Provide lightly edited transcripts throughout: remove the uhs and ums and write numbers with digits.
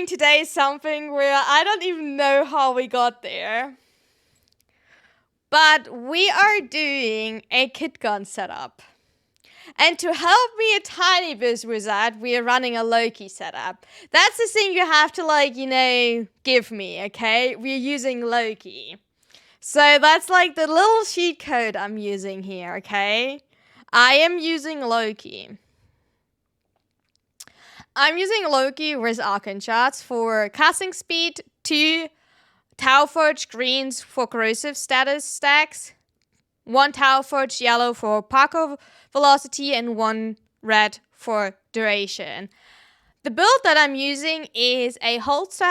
doing today something where I don't even know how we got there. But we are doing a KitGuns setup. And to help me a tiny bit with that, we are running a Loki setup. That's the thing you have to, give me, okay? We're using Loki. So that's like the little cheat code I'm using here, okay? I am using Loki. I'm using Loki with Arcane Shards for casting speed, 2 Tau Forge greens for corrosive status stacks, 1 Tau Forge yellow for parkour velocity, and 1 red for duration. The build that I'm using is a holster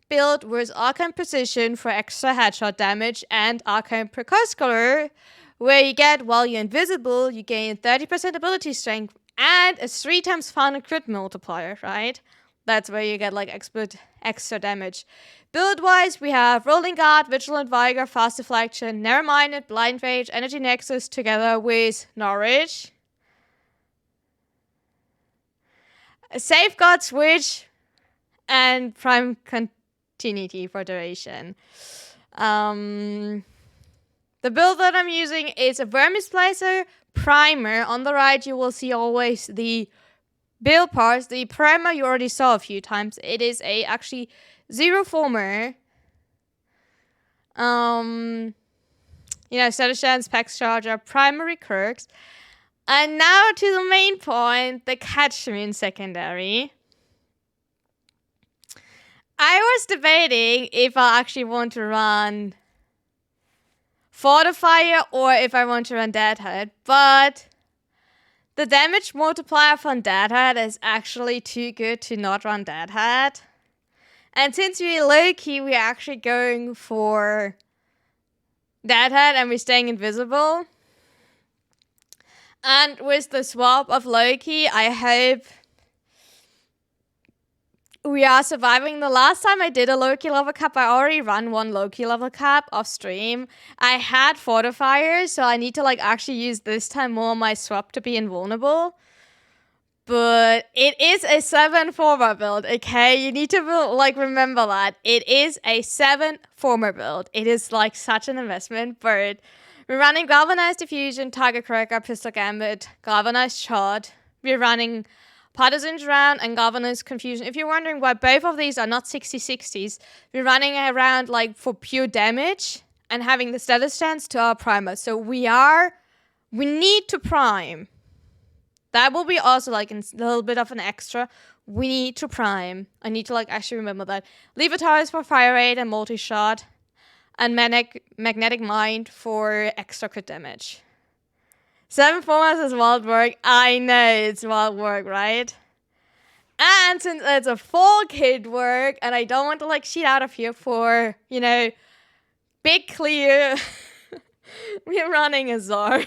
build with Arcane Precision for extra headshot damage and Arcane Precursor, where you get, while you're invisible, you gain 30% ability strength and a 3 times final crit multiplier, right? That's where you get extra damage. Build-wise, we have Rolling Guard, Vigilant Vigor, Fast Deflection, Narrow-Minded, Blind Rage, Energy Nexus together with Norwich. A Safeguard Switch, and Prime Continuity for duration. The build that I'm using is a Vermis Placer primer. On the right, you will see always the build parts. The primer you already saw a few times. It is actually 0 former. Status chance, Pex Charger, primary quirks. And now to the main point, the Catchment secondary. I was debating if I actually want to run Fortifier or if I want to run Deadhead, but the damage multiplier from Deadhead is actually too good to not run Deadhead. And since we're low-key, we're actually going for Deadhead and we're staying invisible. And with the swap of Loki, I hope we are surviving. The last time I did a Loki level cap, I already ran 1 Loki level cap off stream. I had Fortifiers, so I need to actually use this time more my swap to be invulnerable. But it is a 7 former build, okay? You need to remember that. It is a 7 former build. It is such an investment, but we're running Galvanized Diffusion, Target Cracker, Pistol Gambit, Galvanized Shot. We're running Partisan's Round and Galvanized Confusion. If you're wondering why both of these are not 60/60s, we're running around for pure damage and having the status chance to our primer. So we need to prime. That will be also a little bit of an extra. We need to prime. I need to actually remember that. Levitar for fire rate and multi-shot. And Magnetic Mind for extra crit damage. 7 formats is wild work. I know it's wild work, right? And since it's a full kid work, and I don't want to cheat out of here for, big clear, we're running a Czar.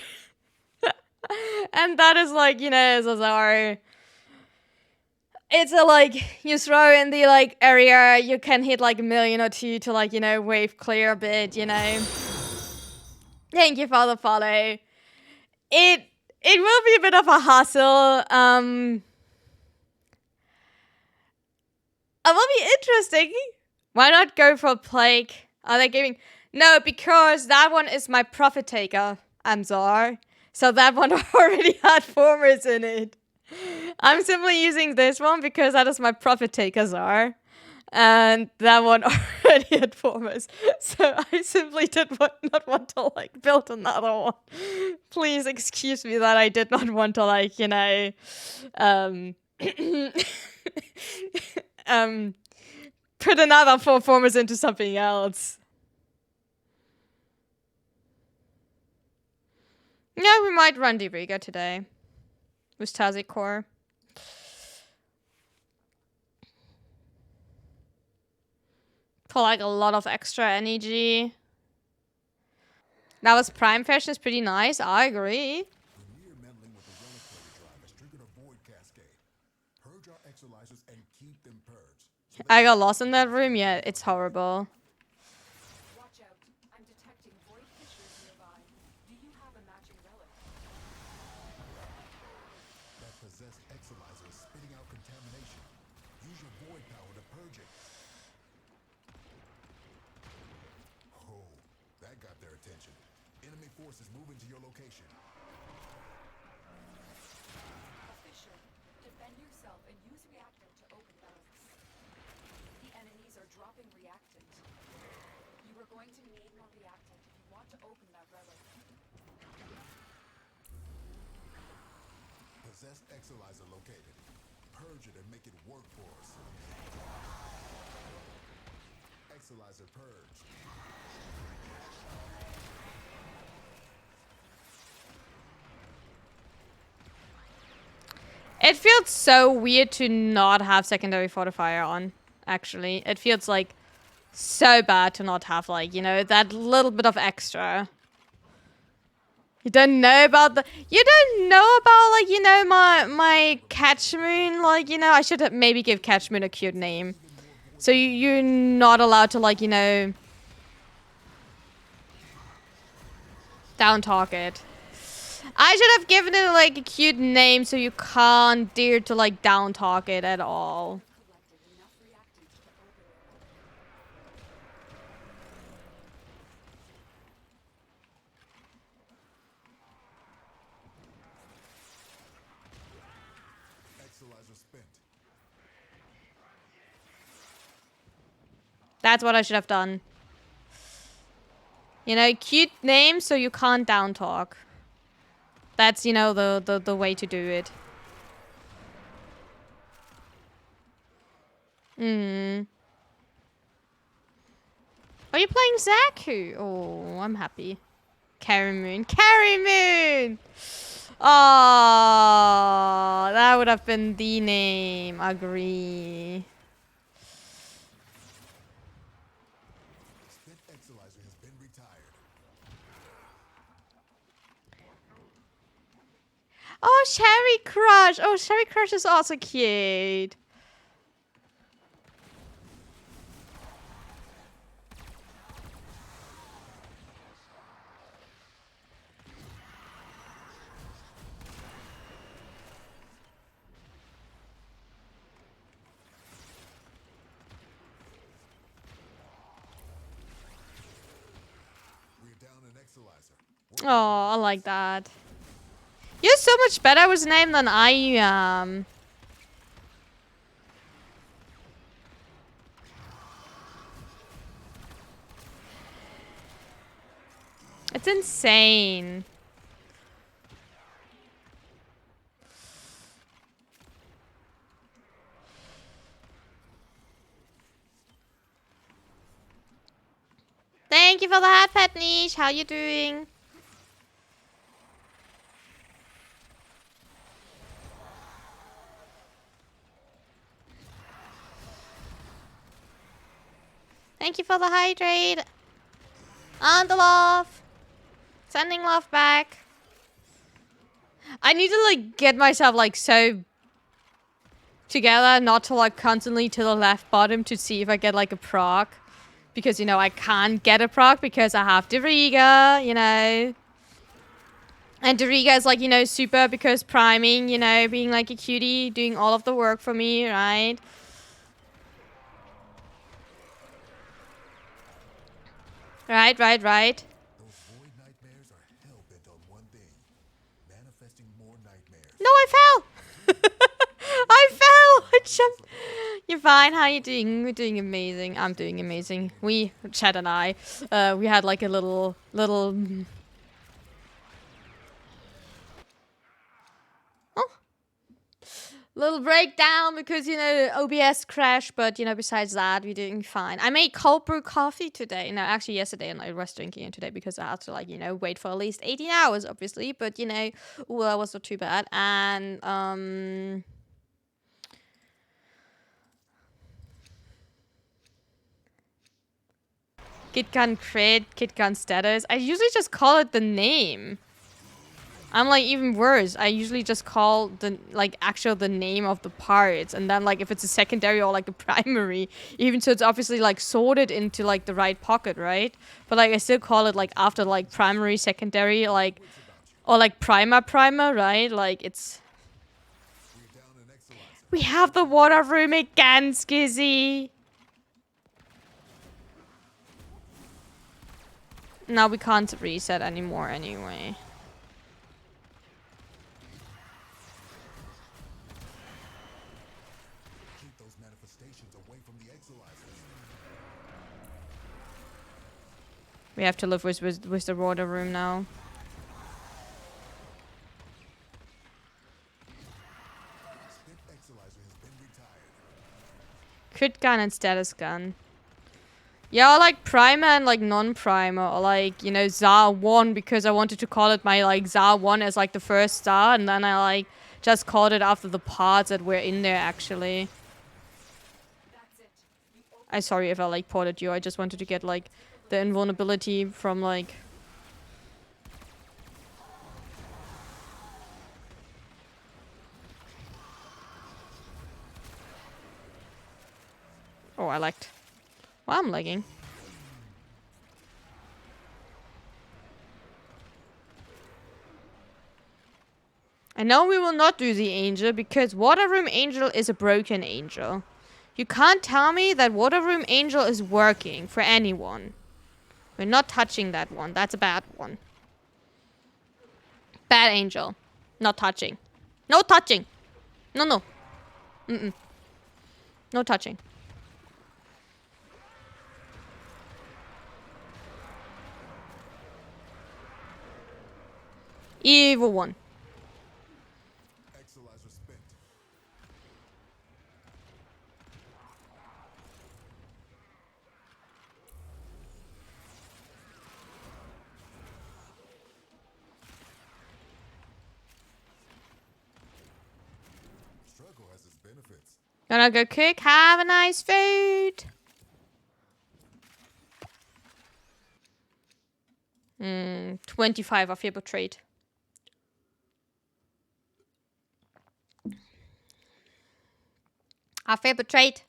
And that is Zazar. It's you throw in the area, you can hit a million or 2 to wave clear a bit, Thank you for the follow. It will be a bit of a hustle. It will be interesting. Why not go for Plague? Are they giving? No, because that one is my Profit Taker, Amzar. So that one already had formers in it. I'm simply using this one because that is my Profit Taker Czar. And that one already had formers. So I simply did not want to build another one. Please excuse me that I did not want to put another 4 formers into something else. Yeah, we might run Diriga today. With Tazi Core. For a lot of extra energy. That was Prime Fashion is pretty nice, I agree. I got lost in that room, yeah, it's horrible. Possessed Exilizer is spitting out contamination. Use your void power to purge it. forces moving to your location. Official, defend yourself and use reactant to open barrels. The enemies are dropping reactant. You are going to need more reactant if you want to open that relic. Possessed Exolizer located. Purge it and make it work for us. Exolizer purged. It feels so weird to not have secondary fortifier on, actually. It feels like so bad to not have, like, you know, that little bit of extra. You don't know about you don't know about, like, you know, my Catch Moon, like, you know, I should have maybe give Catch Moon a cute name. So you're not allowed to, like, you know, down talk it. I should have given it, like, a cute name so you can't dare to, like, down talk it at all. Exolizer spent. That's what I should have done. You know, cute name so you can't down talk. That's, you know, the way to do it. Are you playing Zaku? Oh, I'm happy. Carry Moon. Carry Moon! Oh, that would have been the name. Agree. Spent Exolizer has been retired. Oh, Cherry Crush. Oh, Cherry Crush is also cute. We're down an Exolizer. Oh, I like that. You're so much better with name than I am. It's insane. Thank you for the hat, Pet Niche. How you doing? Thank you for the hydrate. And the love. Sending love back. I need to, like, get myself, like, so together not to, like, constantly to the left bottom to see if I get, like, a proc. Because, you know, I can't get a proc because I have Deriga, you know. And Deriga is, like, you know, super because priming, you know, being, like, a cutie, doing all of the work for me, right? Right. Those void nightmares are hell-bent on one thing. Manifesting more nightmares. No, I fell! I fell! I jumped. You're fine. How you doing? We're doing amazing. I'm doing amazing. Chad and I, we had like a little breakdown because, you know, OBS crashed, but, you know, besides that, we're doing fine. I made cold brew coffee today. No, actually yesterday, and I was drinking it today because I had to, like, you know, wait for at least 18 hours, obviously, but, you know, well, that was not too bad. And, KitGun crit, KitGun status. I usually just call it the name. I'm like even worse. I usually just call the the name of the parts, and then like if it's a secondary or like the primary, even so it's obviously like sorted into like the right pocket, right? But like I still call it like after like primary, secondary, like or like primer, right? Like it's. We have the water room again, Skizzy. Now we can't reset anymore anyway. Keep those manifestations away from the exilizers. We have to live with the water room now. Spit exilizer has been retired. Crit gun and status gun. Yeah, or like primer and like non-primer, or like, you know, ZAR 1, because I wanted to call it my like ZAR 1 as like the first star, and then I like just called it after the parts that were in there actually. I'm sorry if I like ported you, I just wanted to get like the invulnerability from like... Oh, I lagged. Well, I'm lagging. I know we will not do the angel because Water Room Angel is a broken angel. You can't tell me that Water Room Angel is working for anyone. We're not touching that one. That's a bad one. Bad angel. Not touching. No touching. No, no. Mm-mm. No touching. Evil one. Exilizer spent. Struggle has its benefits. Gonna go cook. Have a nice food. 25 of your betrayed. I feel betrayed.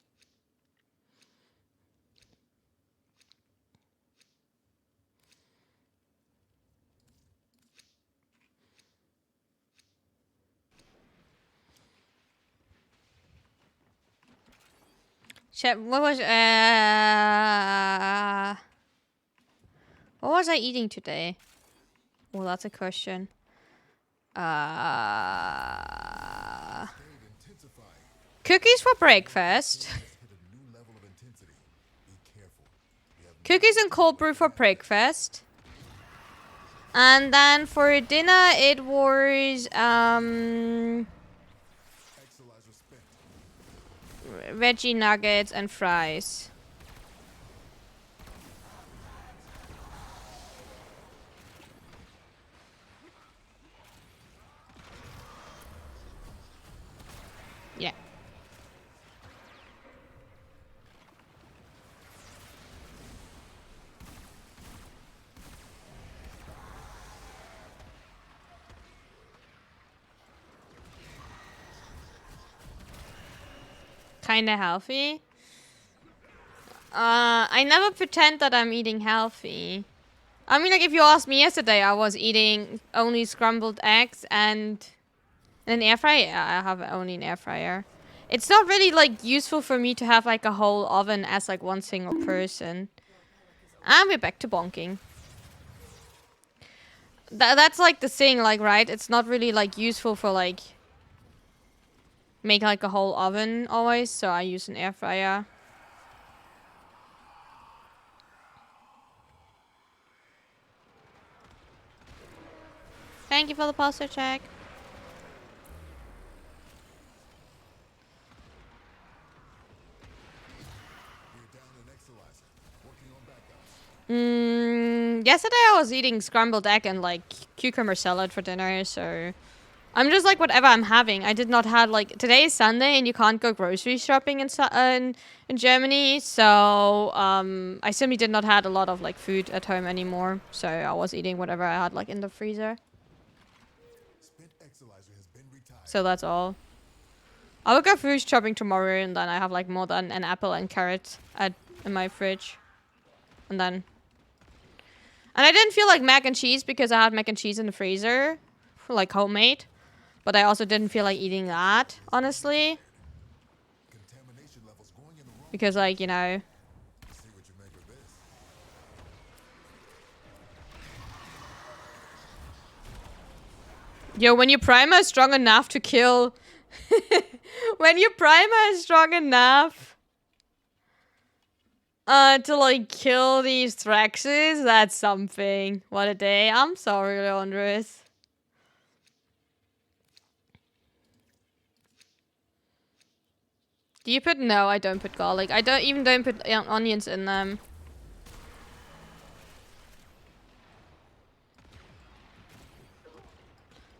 Shit, what was I eating today? Well, that's a question. Cookies for breakfast. Hit a new level of intensity. Be careful. We have Cookies and cold brew for breakfast. And then for dinner it was exilizer spent. veggie nuggets and fries. Yeah. Kinda healthy. I never pretend that I'm eating healthy. I mean, like, if you asked me yesterday, I was eating only scrambled eggs and an air fryer. Yeah, I have only an air fryer. It's not really, like, useful for me to have, like, a whole oven as, like, one single person. And we're back to bonking. That's, like, the thing, like, right? It's not really, like, useful for, like, make, like, a whole oven always. So I use an air fryer. Thank you for the pulsar check. We're down an exilizer. Working on backups. Yesterday I was eating scrambled egg and like cucumber salad for dinner, so I'm just like whatever I'm having. I did not have like today is Sunday and you can't go grocery shopping in Germany, so I simply did not have a lot of like food at home anymore. So I was eating whatever I had like in the freezer. Spent exilizer has been retired. So that's all. I will go food shopping tomorrow, and then I have like more than an apple and carrot in my fridge, and then. And I didn't feel like mac and cheese because I had mac and cheese in the freezer, like homemade. But I also didn't feel like eating that, honestly. Contamination levels going in the wrong. Because, like, you know. See what you make of this. Yo, when your primer is strong enough to kill... when your primer is strong enough... to like kill these Thraxes, that's something. What a day. I'm sorry, Leandris. Do you put... No, I don't put garlic. I don't put onions in them.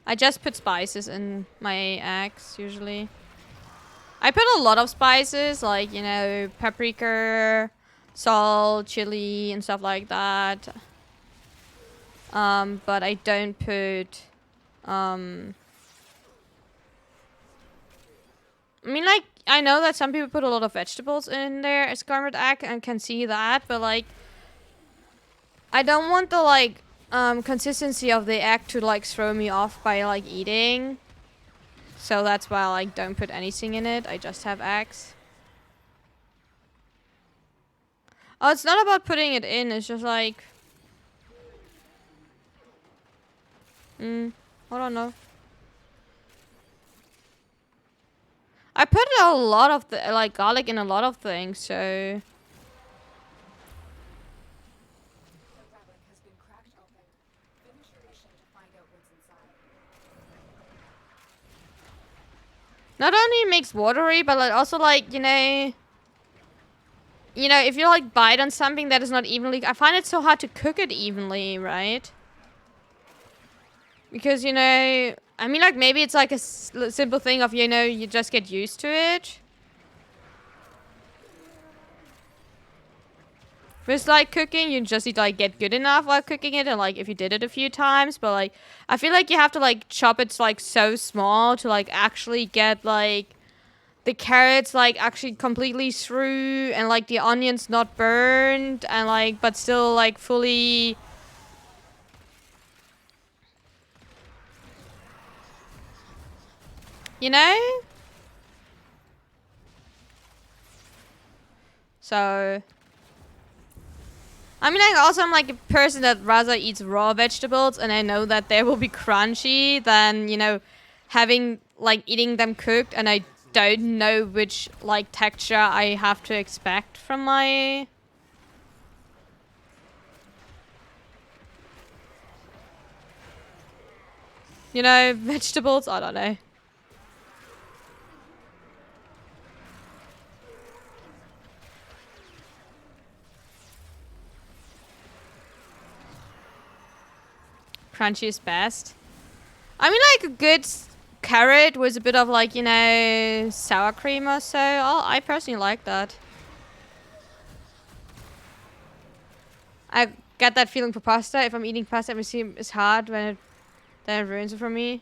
I just put spices in my axe, usually. I put a lot of spices, like, you know, paprika, salt, chili, and stuff like that. But I don't put... I mean, like, I know that some people put a lot of vegetables in their skirmish axe and can see that, but, like... I don't want the, like... consistency of the egg to like throw me off by like eating. So that's why I like don't put anything in it. I just have eggs. Oh, it's not about putting it in, it's just like... I don't know. I put a lot of the like garlic in a lot of things, so... Not only it makes watery, but it also like, you know, if you like bite on something that is not evenly, I find it so hard to cook it evenly, right? Because, you know, I mean, like maybe it's like a simple thing of, you know, you just get used to it. With like cooking, you just need to like get good enough while cooking it, and like if you did it a few times, but like I feel like you have to like chop it like so small to like actually get like the carrots like actually completely through, and like the onions not burned, and like but still like fully... You know? So... I mean, I'm like a person that rather eats raw vegetables, and I know that they will be crunchy than, you know, eating them cooked, and I don't know which, like, texture I have to expect from my... You know, vegetables? I don't know. Crunchy is best. I mean, like, a good carrot was a bit of, like, you know, sour cream or so. I personally like that. I get that feeling for pasta. If I'm eating pasta, everything is hard then it ruins it for me.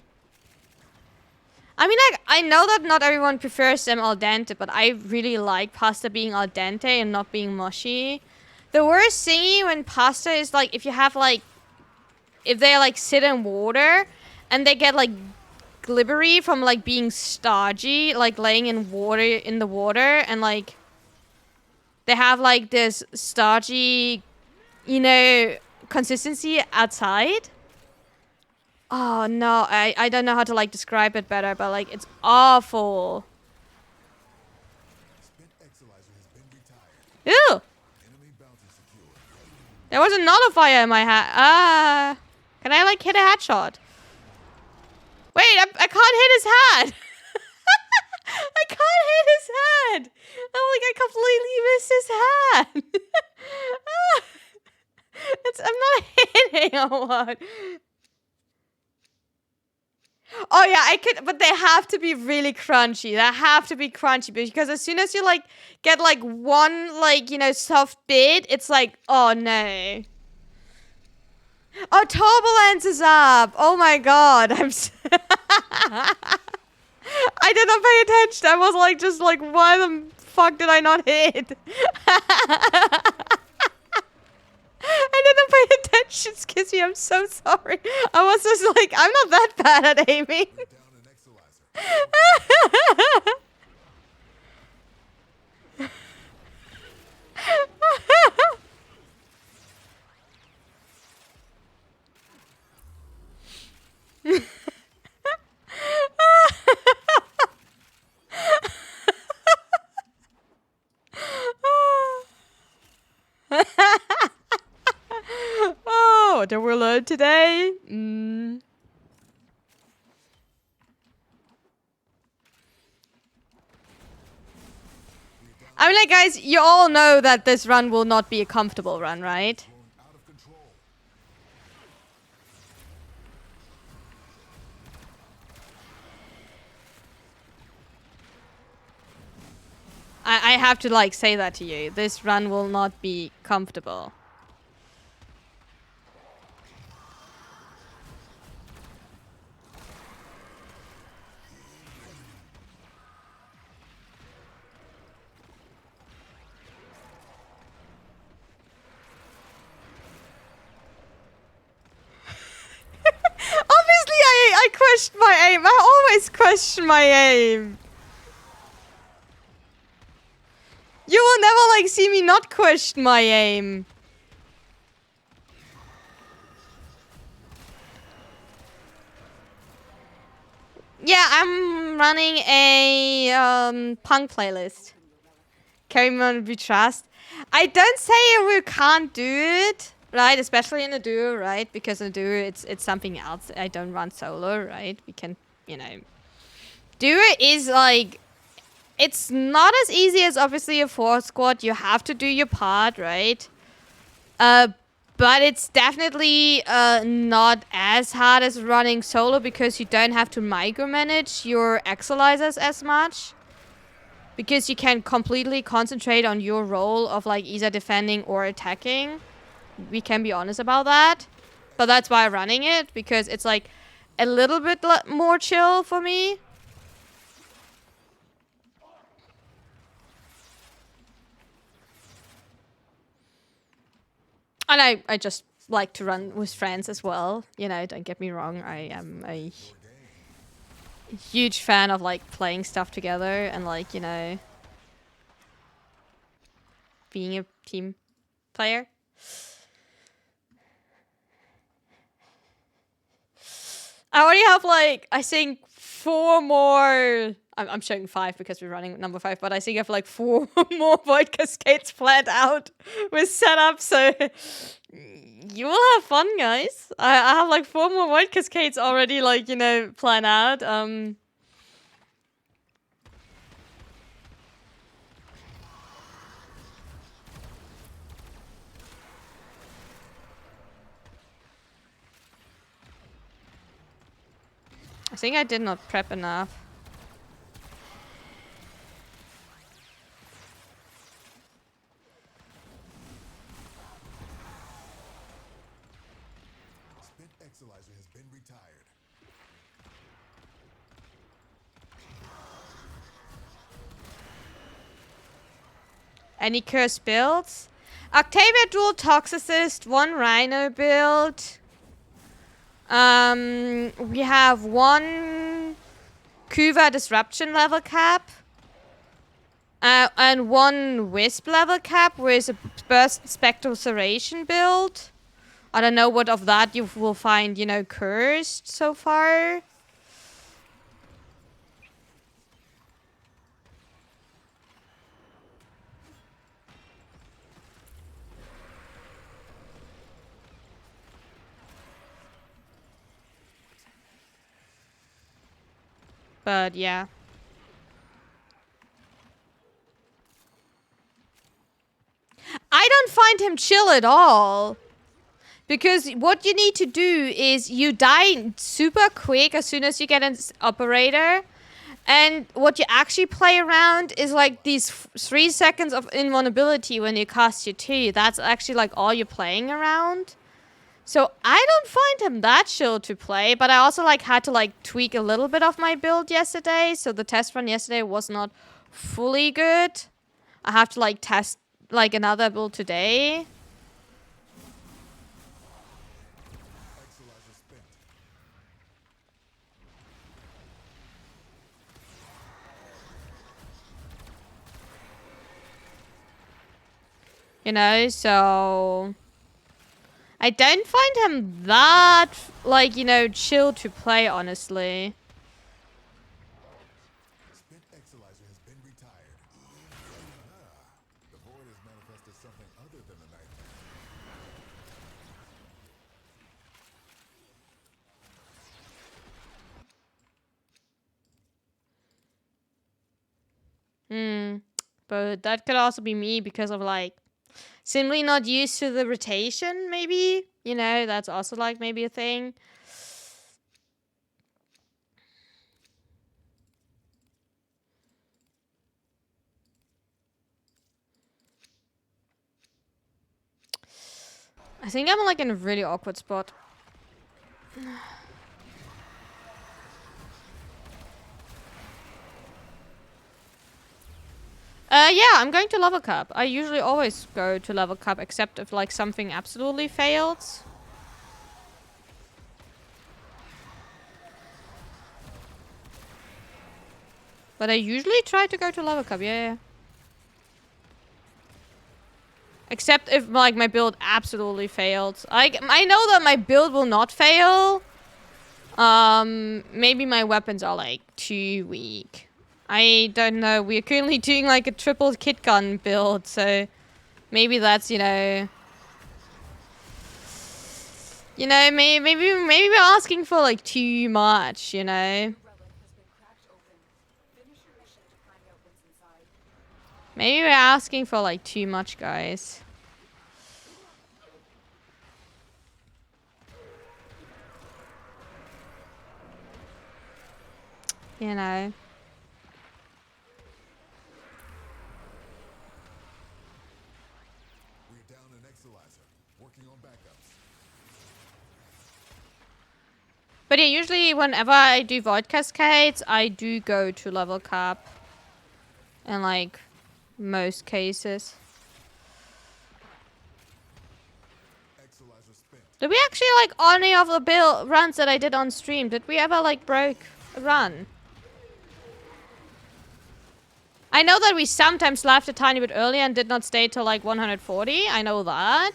I mean, like, I know that not everyone prefers them al dente, but I really like pasta being al dente and not being mushy. The worst thing when pasta is, like, if you have, like, if they, like, sit in water and they get, like, glibbery from, like, being starchy, like, laying in the water, and, like, they have, like, this starchy, you know, consistency outside. Oh, no, I don't know how to, like, describe it better, but, like, it's awful. Ew! There was a nullifier in my hat. Ah. Can I, like, hit a headshot? Wait, I can't hit his head. I can't hit his head. I'm like, I completely missed his head. I'm not hitting or what? Oh yeah, I could, but they have to be really crunchy. They have to be crunchy because as soon as you like get like one like, you know, soft bit, it's like, oh no. Oh, turbulence is up. Oh my god, I did not pay attention. I was like, just like, why the fuck did I not hit? I didn't pay attention, excuse me, I'm so sorry. I was just like, I'm not that bad at aiming. did we learn today? I mean, like, guys, you all know that this run will not be a comfortable run, right? Growing out of control. I have to, like, say that to you. This run will not be comfortable. Obviously, I question my aim. I always question my aim. You will never, like, see me not question my aim. Yeah, I'm running a punk playlist. Carry me on, we trust. I don't say we can't do it, right? Especially in a duo, right? Because in a duo, it's something else. I don't run solo, right? We can, you know. Duo is like, it's not as easy as obviously a 4 squad. You have to do your part, right? But it's definitely not as hard as running solo because you don't have to micromanage your exolizers as much. Because you can completely concentrate on your role of like either defending or attacking. We can be honest about that. But that's why I'm running it, because it's like a little bit more chill for me. And I just like to run with friends as well. You know, don't get me wrong. I am a huge fan of like playing stuff together and like, you know, being a team player. I already have like, I think 4 more. I'm showing 5 because we're running number 5, but I think I have like 4 more Void Cascades planned out with setup, so you will have fun, guys. I have like 4 more Void Cascades already, like, you know, planned out. I think I did not prep enough. Spent Exolizer has been retired. Any curse builds? Octavia Dual Toxicist, 1 Rhino build. We have 1 Kuva Disruption level cap. And 1 Wisp level cap with a Burst Spectral Serration build. I don't know what of that you will find, you know, cursed so far. But yeah. I don't find him chill at all. Because what you need to do is you die super quick as soon as you get an operator. And what you actually play around is like these 3 seconds of invulnerability when you cast your 2. That's actually like all you're playing around. So I don't find him that chill to play, but I also like had to like tweak a little bit of my build yesterday. So the test run yesterday was not fully good. I have to like test like another build today. Exolizer spent. You know, so I don't find him that, like, you know, chill to play, honestly. Spent Exolizer has been retired. The void has manifested something other than the nightmare. But that could also be me because of like simply not used to the rotation, maybe. You know, that's also like maybe a thing. I think I'm like in a really awkward spot. Yeah, I'm going to level cap. I usually always go to level cap, except if like something absolutely fails. But I usually try to go to level cap, yeah. Except if like my build absolutely failed. I know that my build will not fail. Maybe my weapons are like too weak. I don't know. We're currently doing like a triple kit gun build, so maybe that's, you know, maybe we're asking for like too much, you know. Relic has been cracked open. Finish your mission to find out what's inside. Maybe we're asking for like too much, guys. You know. We're down an Exalizer. Working on backups. But yeah, usually whenever I do Void Cascades, I do go to level cap. In like most cases. Exalizer spent. Did we actually like any of the build runs that I did on stream? Did we ever like break a run? I know that we sometimes left a tiny bit early and did not stay till like 140. I know that.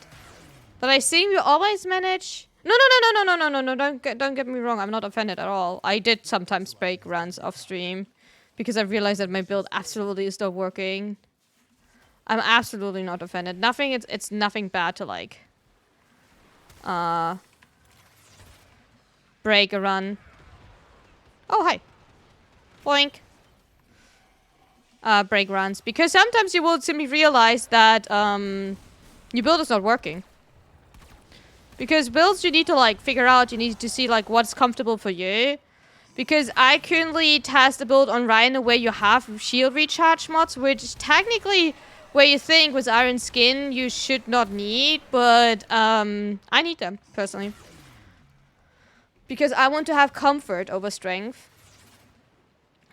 But I think we always manage. No. Don't get me wrong. I'm not offended at all. I did sometimes break runs off stream because I realized that my build absolutely is not working. I'm absolutely not offended. Nothing. It's nothing bad to like. Break a run. Oh hi. Boink. Break runs, because sometimes you will simply realize that your build is not working. Because builds you need to like figure out, you need to see like what's comfortable for you. Because I currently test the build on Rhino where you have shield recharge mods, which technically where you think with Iron Skin you should not need, but I need them personally. Because I want to have comfort over strength.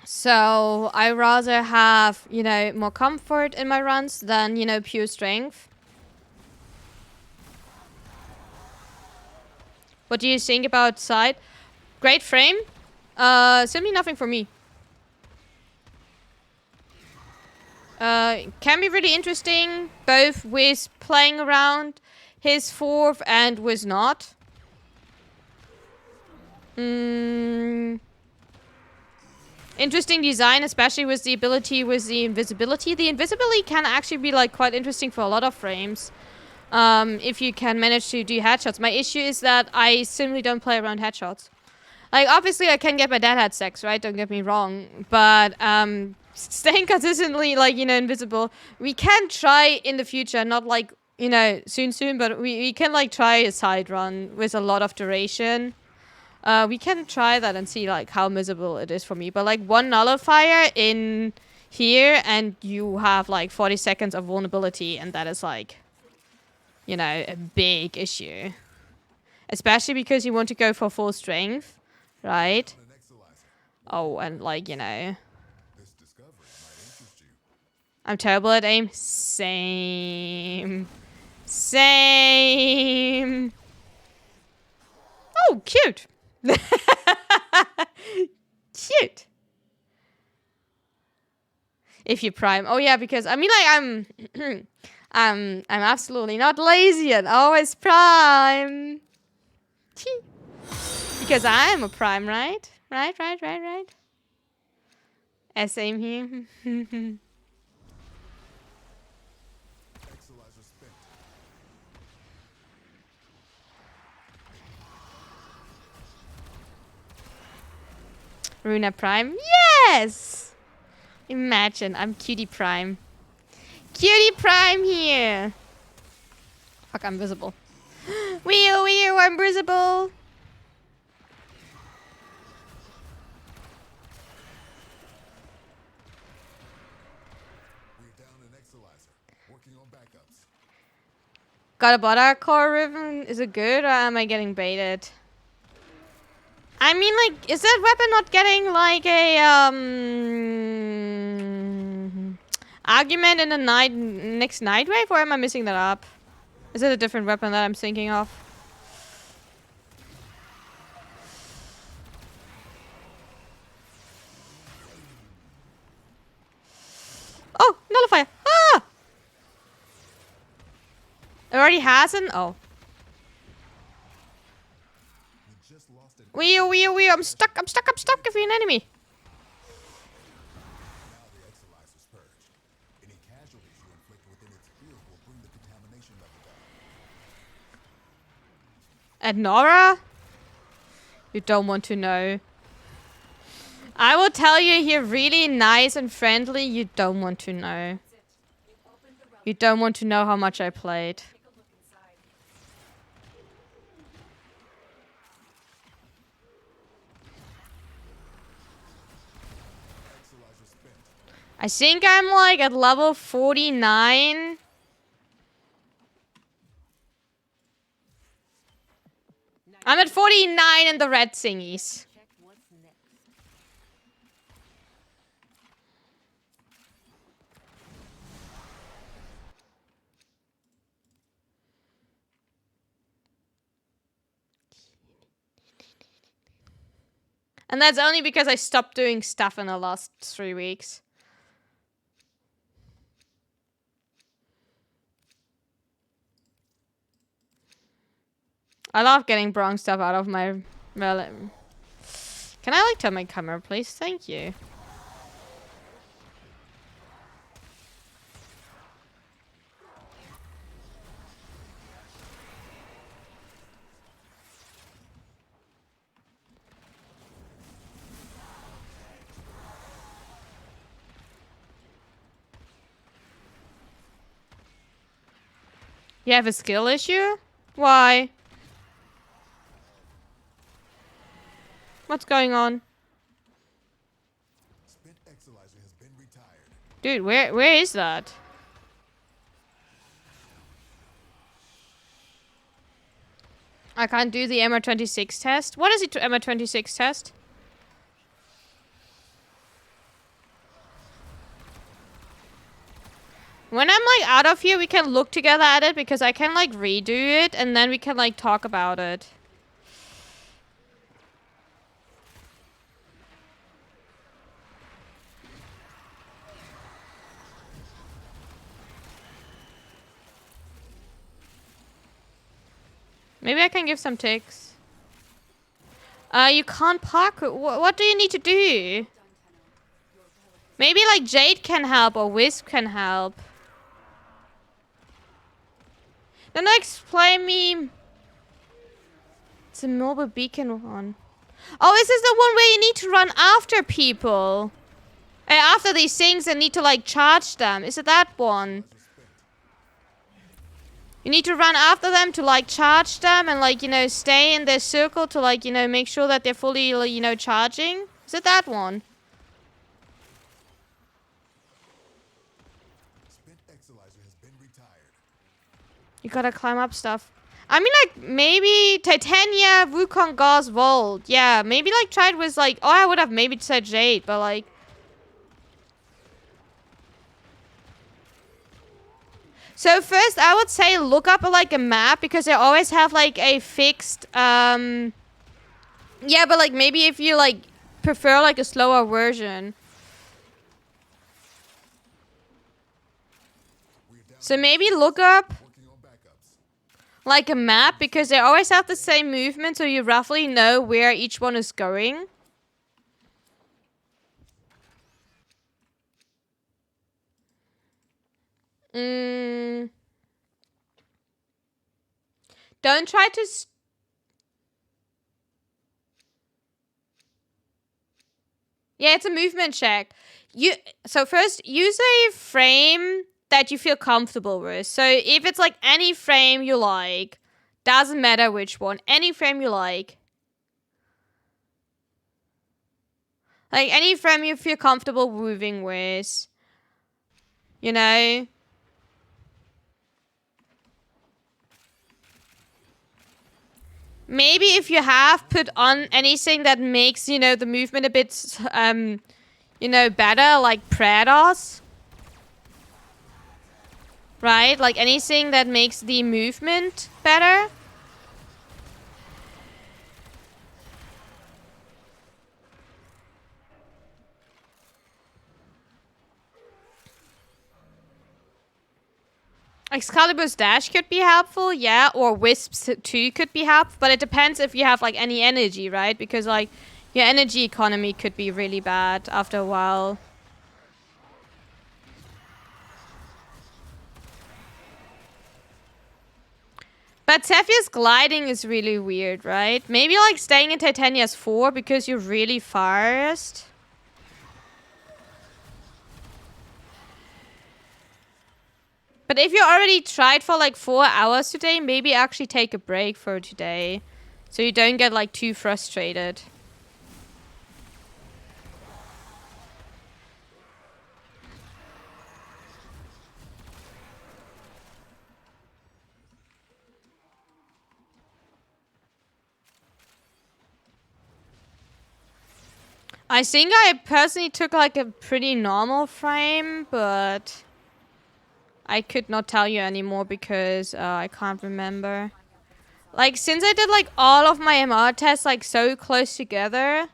So I rather have, you know, more comfort in my runs than, you know, pure strength. What do you think about side? Great frame. Simply nothing for me. Can be really interesting, both with playing around his fourth and with not. Interesting design, especially with the ability with the invisibility. The invisibility can actually be like quite interesting for a lot of frames. If you can manage to do headshots. My issue is that I simply don't play around headshots. Like, obviously I can get my deadhead stacks, right? Don't get me wrong. But, staying consistently, like, you know, invisible. We can try in the future, not like, you know, soon, but we can like try a side run with a lot of duration. We can try that and see like how miserable it is for me. But like one nullifier in here and you have like 40 seconds of vulnerability, and that is like, you know, a big issue. Especially because you want to go for full strength, right? An Exalizer. Oh, and like, you know, This discovery might interest you. I'm terrible at aim. Same. Oh, cute. Cute. If you prime. Oh yeah, because I mean like I'm absolutely not lazy and always prime. Because I am a prime, right? Right. Same here. Exalizer spent. Runa Prime. Yes! Imagine, I'm Cutie Prime. Cutie Prime here. Fuck, I'm visible. Wee-oo, I'm visible. We're down an Exalizer. Working on backups. Got a butter core ribbon. Is it good or am I getting baited? I mean, like, is that weapon not getting like a argument in the next night wave, or am I missing that up? Is it a different weapon that I'm thinking of? Oh, nullifier! Ah! It already has an. Oh. We just lost an Wee, I'm stuck if you're an enemy. Now the Exalizer's purged. Any casualties you inflict within its field will bring the contamination level down. At Nora? You don't want to know. I will tell you here really nice and friendly, you don't want to know. You don't want to know how much I played. Take a look inside. Exalizer spent. I think I'm like at level 49. I'm at 49 in the red thingies. Check what's next. And that's only because I stopped doing stuff in the last 3 weeks. I love getting bronze stuff out of my realm. Can I like turn my camera, please? Thank you. You have a skill issue? Why? What's going on? Spent Exalizer has been retired. Dude, where is that? I can't do the MR26 test. What is it to MR26 test? When I'm like out of here, we can look together at it because I can like redo it and then we can like talk about it. Maybe I can give some ticks. You can't park. What do you need to do? Maybe like Jade can help or Wisp can help. Then explain me. It's a mobile beacon one. Oh, is this the one where you need to run after people? After these things and need to like charge them. Is it that one? You need to run after them to like charge them and like, you know, stay in their circle to like, you know, make sure that they're fully, you know, charging. Is it that one? Spent Exalizer has been retired. You gotta climb up stuff. I mean, like, maybe Titania, Wukong, Gauss, Volt. Yeah, maybe like try it with like, oh, I would have maybe said Jade, but like. So first, I would say look up like a map because they always have like a fixed. Yeah, but like maybe if you like prefer like a slower version. We're down So maybe look up working on backups. like a map because they always have the same movement, so you roughly know where each one is going. Don't try to. Yeah, it's a movement check. So first use a frame that you feel comfortable with. So if it's like any frame you like, doesn't matter which one, any frame you like any frame you feel comfortable moving with, you know. Maybe if you have put on anything that makes, you know, the movement a bit, you know, better, like Prados. Right? Like anything that makes the movement better. Excalibur's dash could be helpful, yeah, or Wisps too could be helpful, but it depends if you have like any energy, right? Because like your energy economy could be really bad after a while. But Zephyr's gliding is really weird, right? Maybe like staying in Titania's 4 because you're really fast. But if you already tried for like 4 hours today, maybe actually take a break for today. So you don't get like too frustrated. I think I personally took like a pretty normal frame, but I could not tell you anymore because I can't remember. Like, since I did like all of my MR tests like so close together.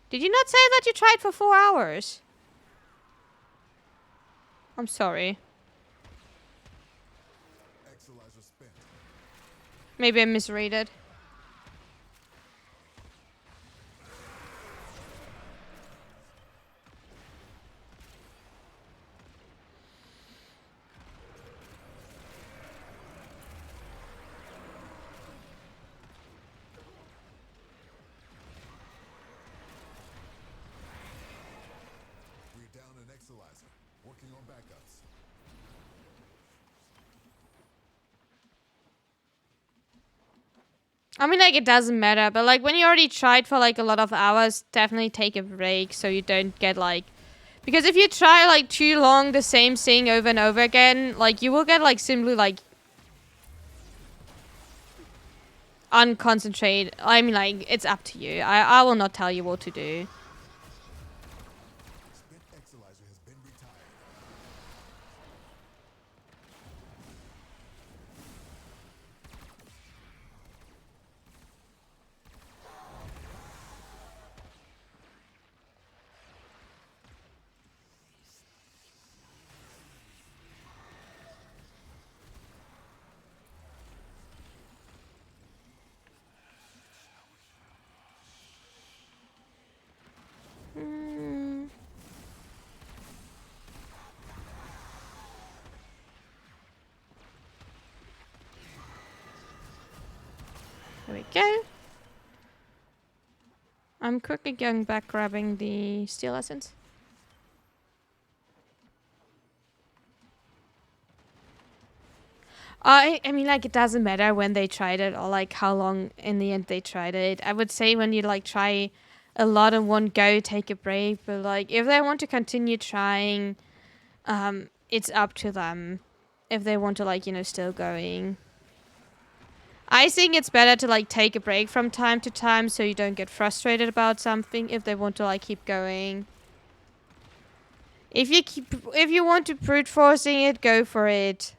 Did you not say that you tried for 4 hours? I'm sorry. Maybe I misread it. I mean, like, it doesn't matter, but like when you already tried for like a lot of hours, definitely take a break so you don't get like, because if you try like too long the same thing over and over again, like you will get like simply like unconcentrated. I mean, like, it's up to you. I will not tell you what to do. There we go. I'm quickly going back grabbing the steel essence. I mean, like, it doesn't matter when they tried it or like how long in the end they tried it. I would say when you like try a lot in one go, take a break. But like if they want to continue trying, it's up to them. If they want to like, you know, still going. I think it's better to like take a break from time to time so you don't get frustrated about something if they want to like keep going. If you want to brute forcing it, go for it.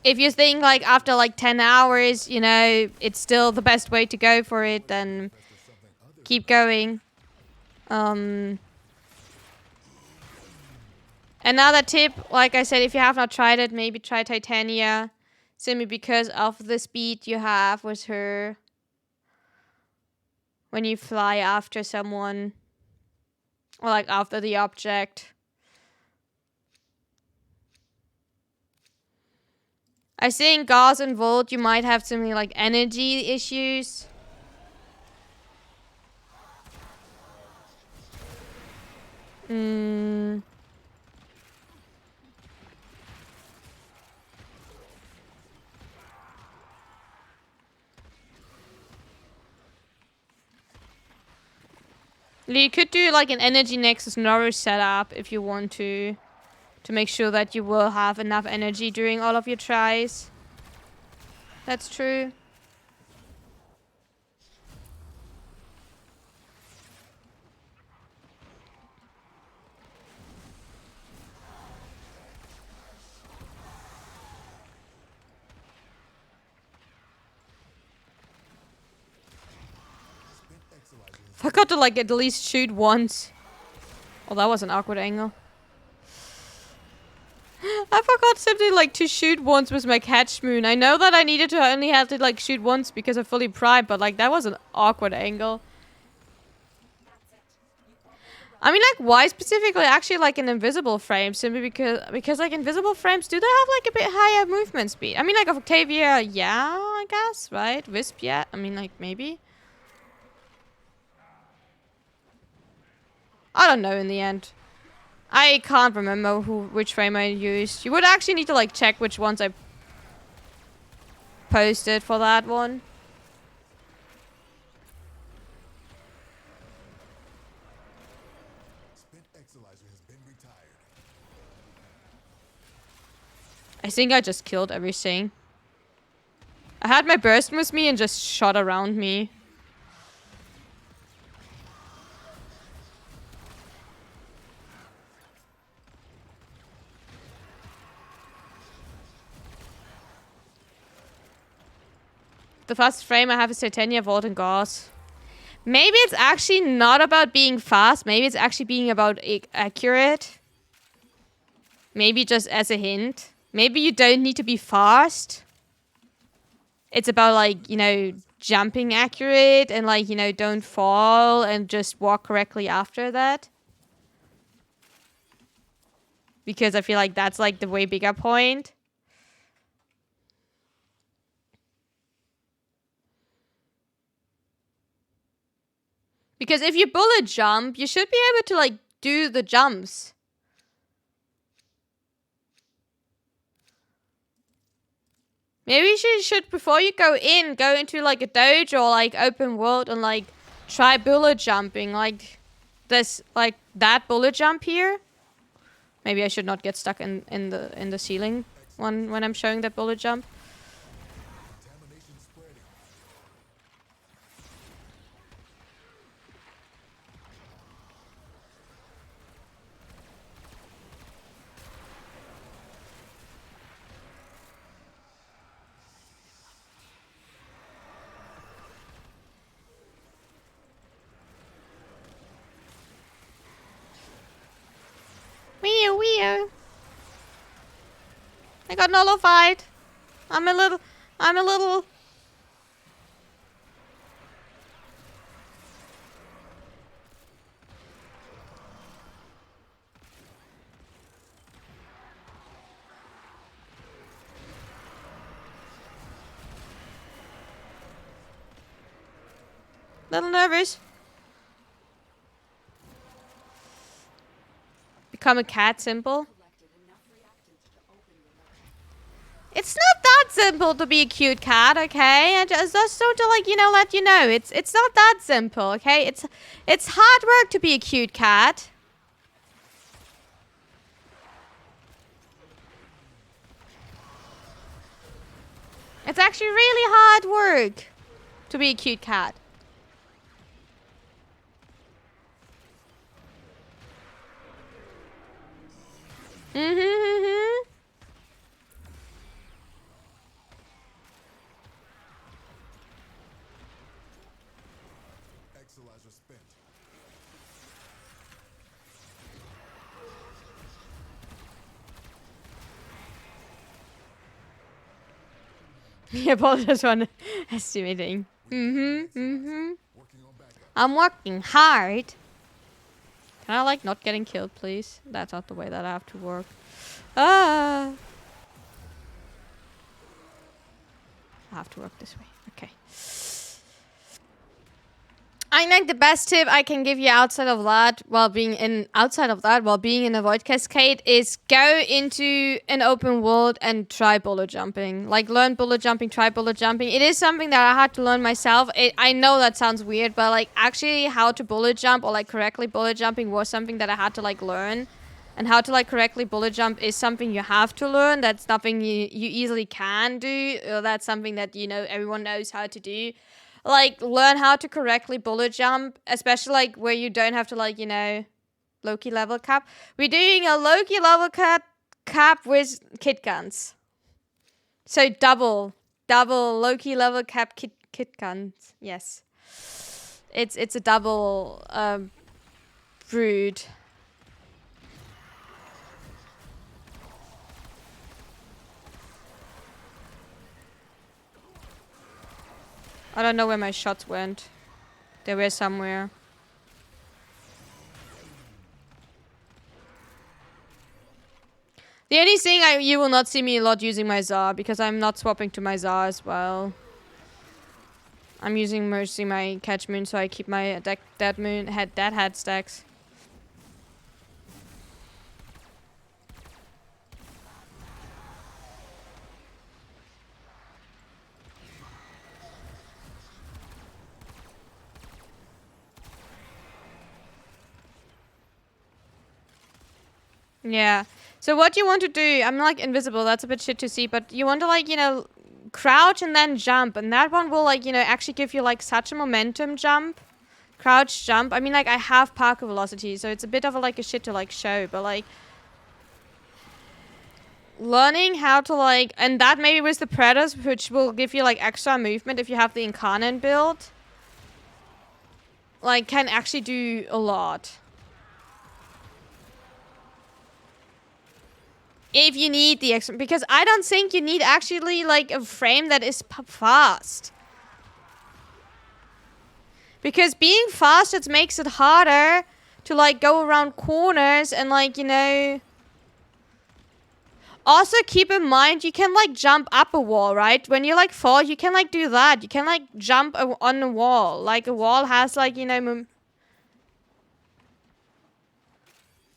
If you think like after like 10 hours, you know, it's still the best way to go for it, then keep going. Another tip, like I said, if you have not tried it, maybe try Titania. Simply because of the speed you have with her when you fly after someone. Or like after the object. I think Gauss and Volt, you might have something like energy issues. Mm. You could do like an energy nexus nourish setup if you want to make sure that you will have enough energy during all of your tries. That's true. Forgot to like at least shoot once. Oh, that was an awkward angle. I forgot simply like to shoot once with my catch moon. I know that I needed to only have to like shoot once because I fully primed, but like that was an awkward angle. I mean, like, why specifically actually like an invisible frame? Simply because like invisible frames, do they have like a bit higher movement speed? I mean, like Octavia, yeah, I guess, right? Wisp, yeah. I mean, like maybe. I don't know in the end. I can't remember which frame I used. You would actually need to like check which ones I posted for that one. I think I just killed everything. I had my burst with me and just shot around me. The fastest frame I have is Titania, Vault, and Gauss. Maybe it's actually not about being fast. Maybe it's actually being about accurate. Maybe just as a hint. Maybe you don't need to be fast. It's about like, you know, jumping accurate and like, you know, don't fall and just walk correctly after that. Because I feel like that's like the way bigger point. Because if you bullet jump, you should be able to like do the jumps. Maybe you should, before you go into like a dojo or like open world and like try bullet jumping. Like this, like that bullet jump here. Maybe I should not get stuck in the ceiling when I'm showing that bullet jump. Wee wee. I got nullified. I'm a little. Little nervous. Become a cat simple. It's not that simple to be a cute cat, okay? I just want to like, you know, let you know. It's not that simple, okay? It's hard work to be a cute cat. It's actually really hard work to be a cute cat. Mm-hmm. Exolizer spent. I apologize for estimating. I'm working hard. Can I like not getting killed, please? That's not the way that I have to work. Ah. I have to work this way. Okay. I think the best tip I can give you outside of that, while being in a void cascade, is go into an open world and try bullet jumping. Like learn bullet jumping, try bullet jumping. It is something that I had to learn myself. I know that sounds weird, but like actually how to bullet jump or like correctly bullet jumping was something that I had to like learn. And how to like correctly bullet jump is something you have to learn. That's nothing you easily can do. Or that's something that, you know, everyone knows how to do. Like, learn how to correctly bullet jump, especially, like, where you don't have to, like, you know, Loki level cap. We're doing a Loki level cap with KitGuns. So, double Loki level cap KitGuns. Yes. It's a double, brood. I don't know where my shots went. They were somewhere. The only thing you will not see me a lot using my Zar, because I'm not swapping to my Zar as well. I'm using mostly my catch moon, so I keep my dead head stacks. Yeah. So what you want to do, I'm like invisible, that's a bit shit to see, but you want to like, you know, crouch and then jump. And that one will like, you know, actually give you like such a momentum jump. Crouch jump. I mean like I have parkour velocity, so it's a bit of a like a shit to like show, but like learning how to like, and that maybe with the Predators, which will give you like extra movement if you have the Incarnate build, like can actually do a lot. If you need the extra, because I don't think you need actually like a frame that is fast. Because being fast, it makes it harder to like go around corners and like, you know. Also keep in mind, you can like jump up a wall, right? When you like fall, you can like do that. You can like jump on a wall. Like a wall has like, you know,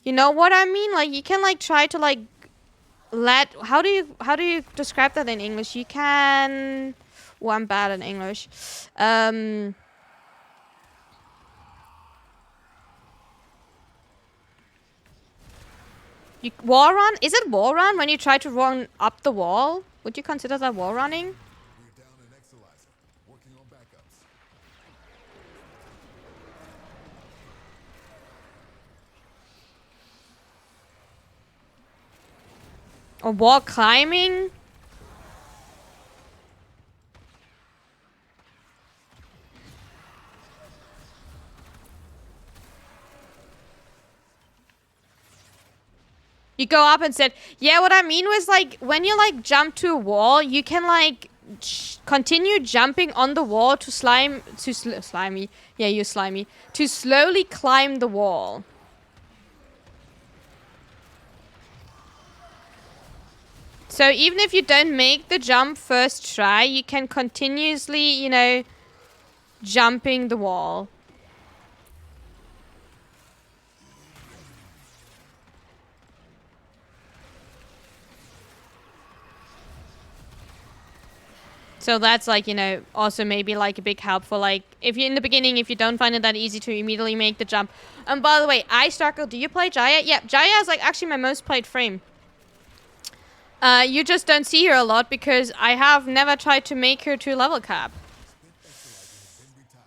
you know what I mean? Like you can like try to like how do you describe that in English? You can, well, I'm bad in English. You wall run? Is it wall run when you try to run up the wall? Would you consider that wall running? We're down an Exalizer. Working on backups. Or wall climbing? You go up and said, yeah, what I mean was like, when you like jump to a wall, you can like continue jumping on the wall to slimy. Yeah, you're slimy. To slowly climb the wall. So even if you don't make the jump first try, you can continuously, you know, jumping the wall. So that's like, you know, also maybe like a big help for like, if you're in the beginning, if you don't find it that easy to immediately make the jump. And by the way, I struggle. Do you play Jaya? Yeah, Jaya is like actually my most played frame. You just don't see her a lot because I have never tried to make her to level cap.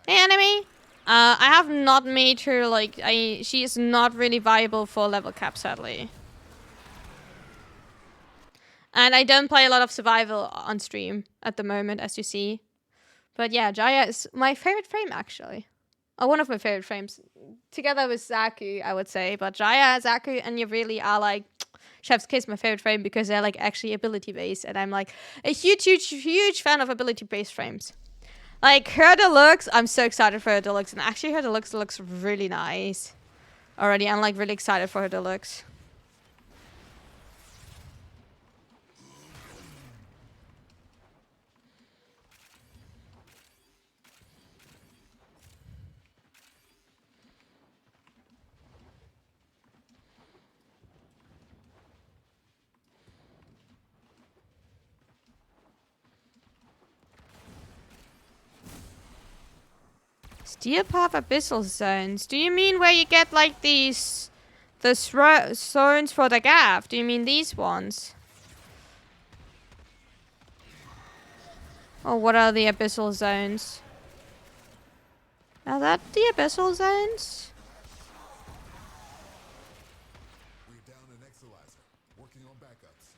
Hey, enemy. I have not made her like, she is not really viable for level cap, sadly. And I don't play a lot of survival on stream at the moment, as you see. But yeah, Jaya is my favorite frame, actually. Oh, one of my favorite frames. Together with Zaku, I would say. But Jaya, Zaku, and you really are like, Chef's Kiss, my favorite frame, because they're like actually ability-based. And I'm like a huge fan of ability-based frames. Like her deluxe, I'm so excited for her deluxe. And actually her deluxe looks really nice. Already, I'm like really excited for her deluxe. Steel Path Abyssal Zones. Do you mean where you get like these... the zones for the gap? Do you mean these ones? Or what are the Abyssal Zones? Are that the Abyssal Zones? We're down an Exolizer. Working on backups.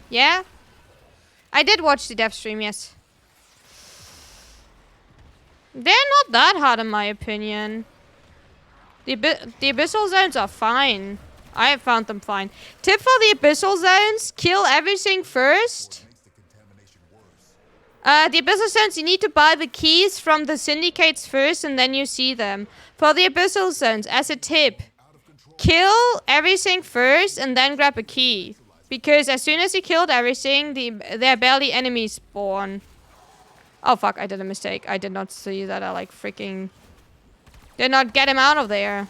Yeah? I did watch the dev stream, yes. They're not that hard in my opinion. The Abyssal Zones are fine. I have found them fine. Tip for the Abyssal Zones, kill everything first. Makes the contamination worse. The Abyssal Zones, you need to buy the keys from the syndicates first and then you see them. For the Abyssal Zones, as a tip, kill everything first and then grab a key. Because as soon as you killed everything, there are barely enemies spawn. Oh fuck, I did a mistake. I did not see that. I like freaking... did not get him out of there.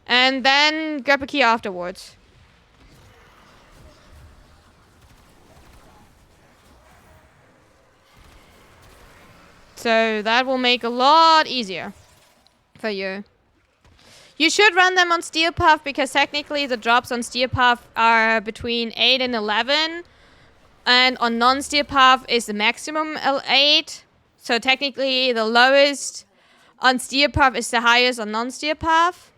And then grab a key afterwards. So that will make a lot easier for you. You should run them on Steel Path because technically the drops on Steel Path are between 8 and 11. And on non-Steel Path is the maximum 8. So technically the lowest on Steel Path is the highest on non-Steel Path.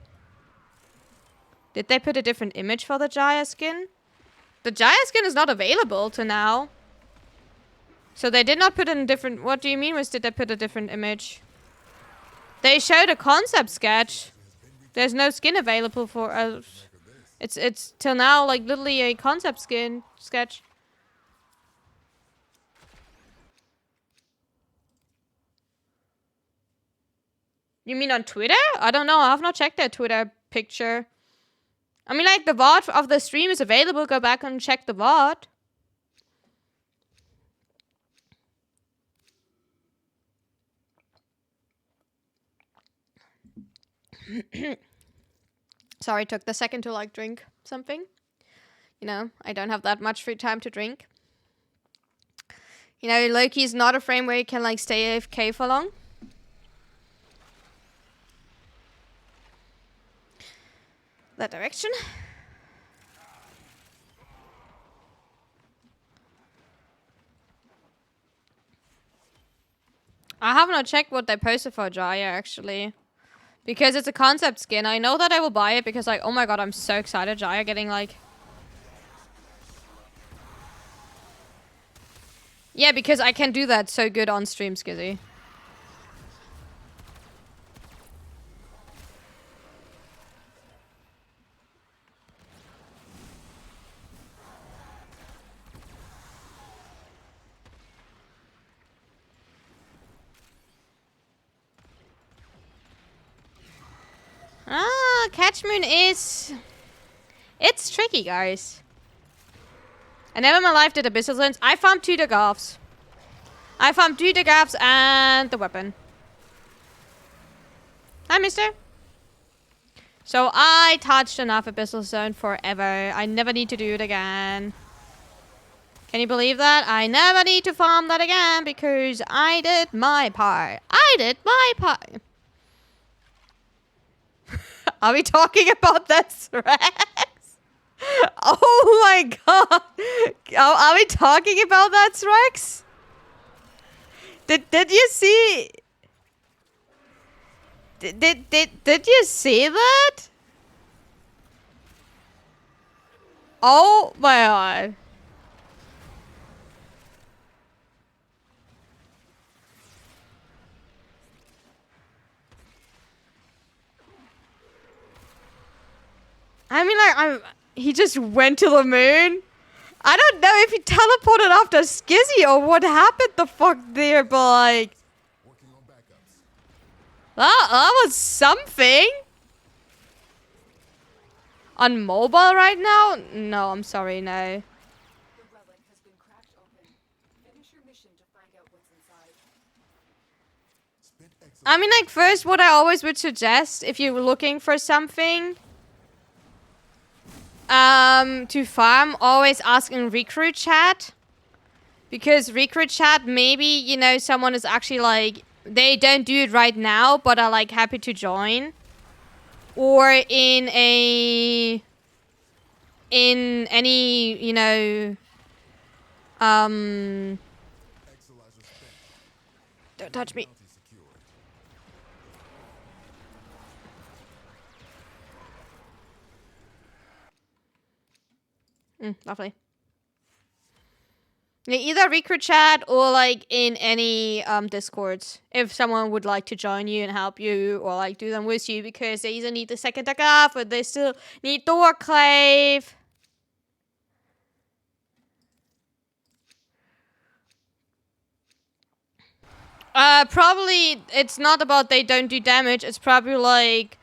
Did they put a different image for the Jaya skin? The Jaya skin is not available to now. So they did not put in a different... What do you mean did they put a different image? They showed a concept sketch. There's no skin available for us. It's till now like literally a concept skin sketch. You mean on Twitter? I don't know. I have not checked their Twitter picture. I mean, like, the VOD of the stream is available. Go back and check the VOD. Sorry, took the second to, like, drink something. You know, I don't have that much free time to drink. You know, Loki is not a frame where you can, like, stay AFK for long. That direction. I have not checked what they posted for Jaya actually. Because it's a concept skin. I know that I will buy it because like, oh my god, I'm so excited. Jaya getting like... Yeah, because I can do that so good on stream, Skizzy. Ah, Catchmoon is... It's tricky, guys. I never in my life did Abyssal Zones. I found 2 Dagavs. I found 2 Dagavs and the weapon. Hi, mister. So I touched enough Abyssal Zone forever. I never need to do it again. Can you believe that? I never need to farm that again because I did my part. I did my part. Are we talking about that Rex? Oh my god. Are we talking about that Rex? Did you see... Did you see that? Oh my god. I mean, like, he just went to the moon. I don't know if he teleported after Skizzy or what happened the fuck there, but like... Working on backups. That was something. On mobile right now? No, I'm sorry, no. The relic has been cracked open. Finish your mission to find out what's inside. Spent excellent. I mean, like, first, what I always would suggest if you're looking for something To farm, always ask in recruit chat. Because recruit chat, maybe, you know, someone is actually like, they don't do it right now, but are like happy to join. Or in any, you know, don't touch me. Bounty secured. Lovely. Yeah, either recruit chat or like in any discords if someone would like to join you and help you or like do them with you because they either need the second deck off or they still need door clave. Probably it's not about they don't do damage, it's probably like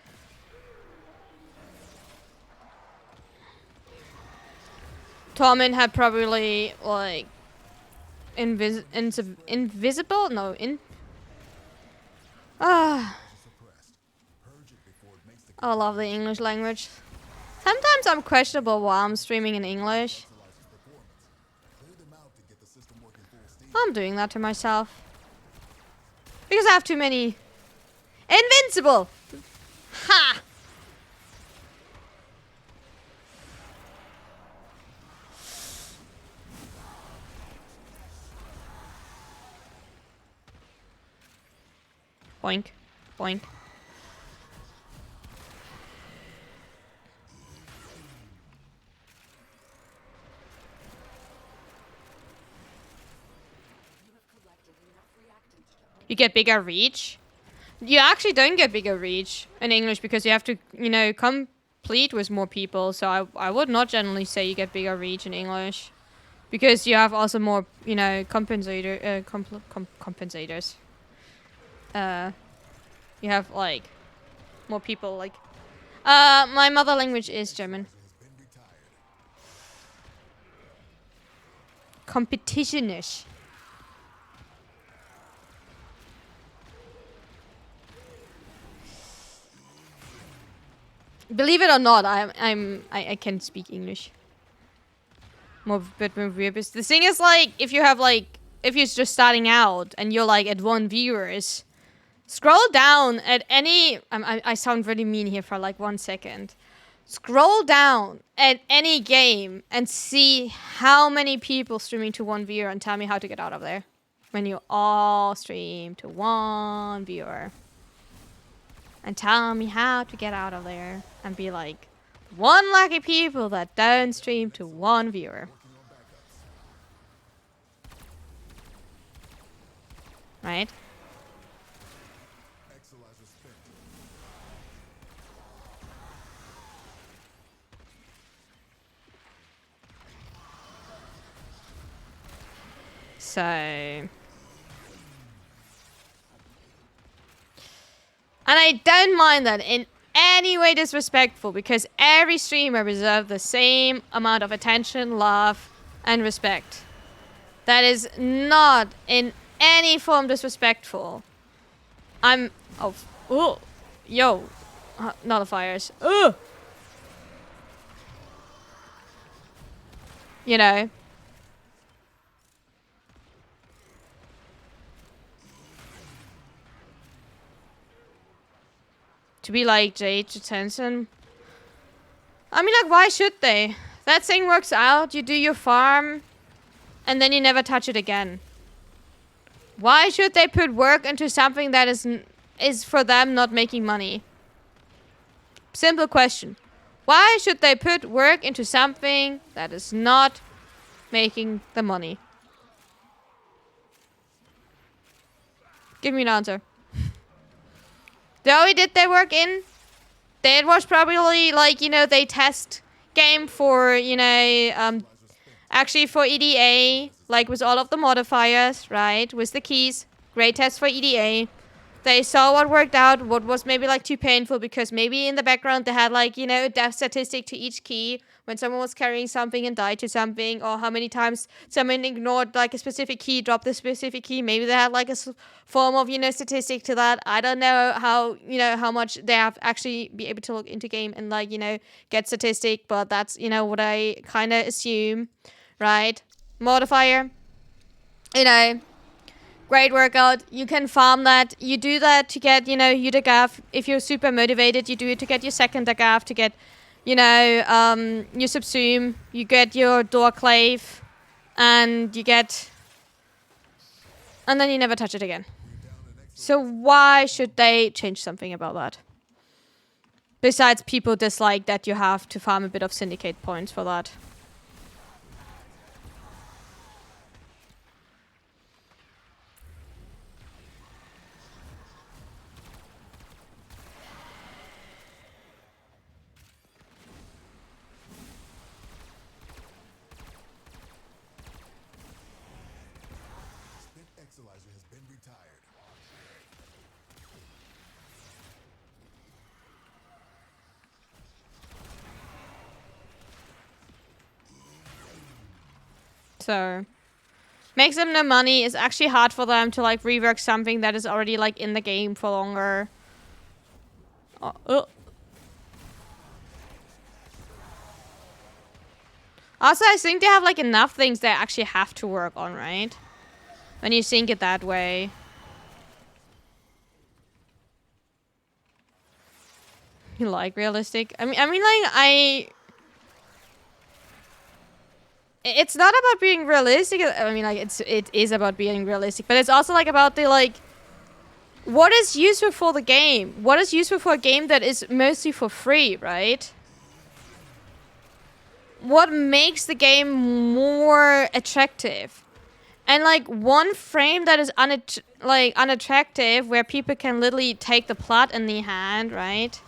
Torment had probably like invisible? No, Suppressed. Purge it before it makes the I love the English language. Sometimes I'm questionable while I'm streaming in English. catalyzes performance. Clear them out to get the system working full steam. I'm doing that to myself. Because I have too many. Invincible! Ha! Boink. Boink. You get bigger reach. You actually don't get bigger reach in English because you have to, you know, complete with more people. So I would not generally say you get bigger reach in English. Because you have also more, you know, compensators. You have, like, more people, like... my mother language is German. Competitionish. Believe it or not, I can speak English. Bit more verbose. The thing is, like, if you're just starting out and you're like at 1 viewers, scroll down at any. I sound really mean here for like 1 second. Scroll down at any game and see how many people streaming to 1 viewer and tell me how to get out of there. When you all stream to 1 viewer. And tell me how to get out of there. And be like, 1 lucky people that don't stream to 1 viewer. Right? So... And I don't mind that in any way disrespectful because every streamer deserves the same amount of attention, love, and respect. That is not in any form disrespectful. Yo. Nullifiers. Ugh. You know. To be like Jade to Tencent. I mean, like, why should they? That thing works out, you do your farm, and then you never touch it again. Why should they put work into something that is for them not making money? Simple question. Why should they put work into something that is not making the money? Give me an answer. They already did their work in. That was probably like, you know, they test game for, you know, actually for EDA, like with all of the modifiers, right? With the keys. Great test for EDA. They saw what worked out, what was maybe like too painful, because maybe in the background they had like, you know, a death statistic to each key when someone was carrying something and died to something, or how many times someone ignored like a specific key, dropped a specific key. Maybe they had like a form of, you know, statistic to that. I don't know how, you know, how much they have actually be able to look into game and like, you know, get statistic, but that's, you know, what I kind of assume, right? Modifier, you know, great workout. You can farm that. You do that to get, you know, you the gaff. If you're super motivated, you do it to get your second gaff, to get, you know, your subsume. You get your door clave, and you get, and then you never touch it again. So why should they change something about that? Besides, people dislike that you have to farm a bit of syndicate points for that. Spent Exalizer has been retired. So makes them no money. It's actually hard for them to like rework something that is already like in the game for longer. Also, I think they have like enough things they actually have to work on, right? When you think it that way. You like realistic? I mean, like it's not about being realistic. I mean, like it is about being realistic, but it's also like about the like, what is useful for the game? What is useful for a game that is mostly for free, right? What makes the game more attractive? And like one frame that is unattractive, where people can literally take the plot in the hand, right?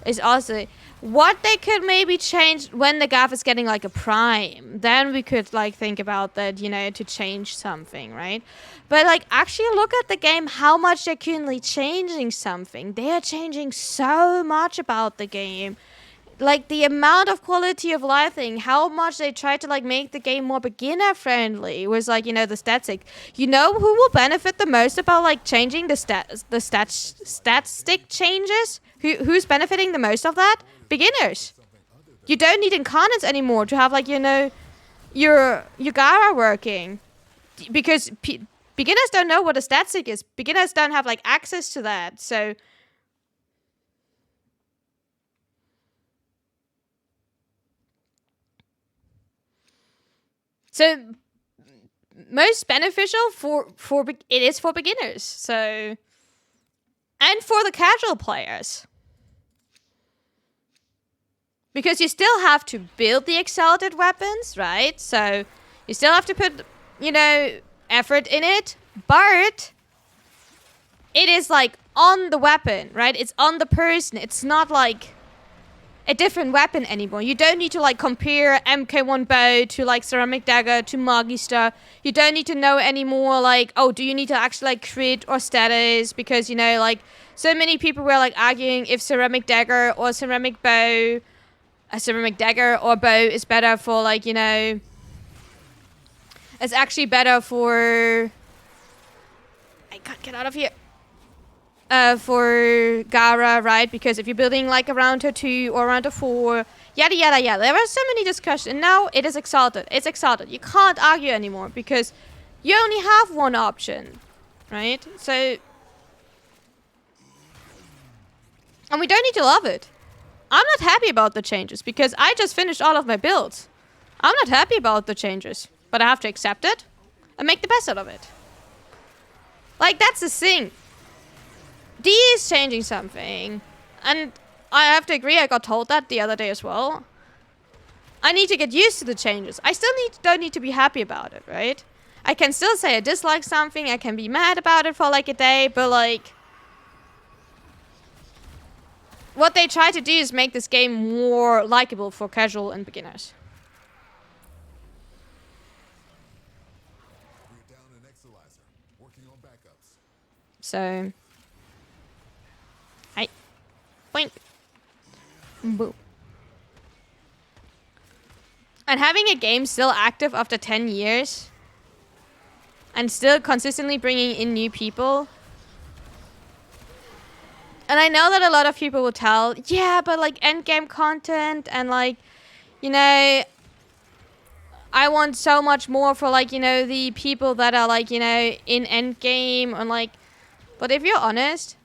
Is also what they could maybe change when the gaff is getting like a prime. Then we could like think about that, you know, to change something, right? But like actually look at the game, how much they're currently changing something. They are changing so much about the game. Like the amount of quality of life thing, how much they try to like make the game more beginner friendly was like, you know, the static. You know who will benefit the most about like changing the stat stick changes? Who's benefiting the most of that? Beginners. You don't need incarnates anymore to have like, you know, your Gara working, because beginners don't know what a stat stick is. Beginners don't have like access to that. So most beneficial for it is for beginners. So, and for the casual players, because you still have to build the exalted weapons, right? So you still have to put, you know, effort in it, but it is like on the weapon, right? It's on the person. It's not like a different weapon anymore. You don't need to like compare MK1 bow to like ceramic dagger to Magister. You don't need to know anymore like, oh, do you need to actually like crit or status? Because, you know, like so many people were like arguing if ceramic dagger or ceramic bow, a ceramic dagger or bow is better for like, you know, it's actually better for, I can't get out of here. For Gara, right? Because if you're building like around her 2 or around her 4, yada yada yada. There were so many discussions. And now it is exalted. It's exalted. You can't argue anymore because you only have one option, right? So, and we don't need to love it. I'm not happy about the changes because I just finished all of my builds. I'm not happy about the changes, but I have to accept it and make the best out of it. Like, that's the thing. D is changing something, and I have to agree, I got told that the other day as well. I need to get used to the changes. I still don't need to be happy about it, right? I can still say I dislike something, I can be mad about it for like a day, but like, what they try to do is make this game more likable for casual and beginners. We're down an Exalizer. Working on backups. So, Boop. And having a game still active after 10 years and still consistently bringing in new people. And I know that a lot of people will tell, yeah, but like endgame content and like, you know, I want so much more for like, you know, the people that are like, you know, in endgame and like, but if you're honest,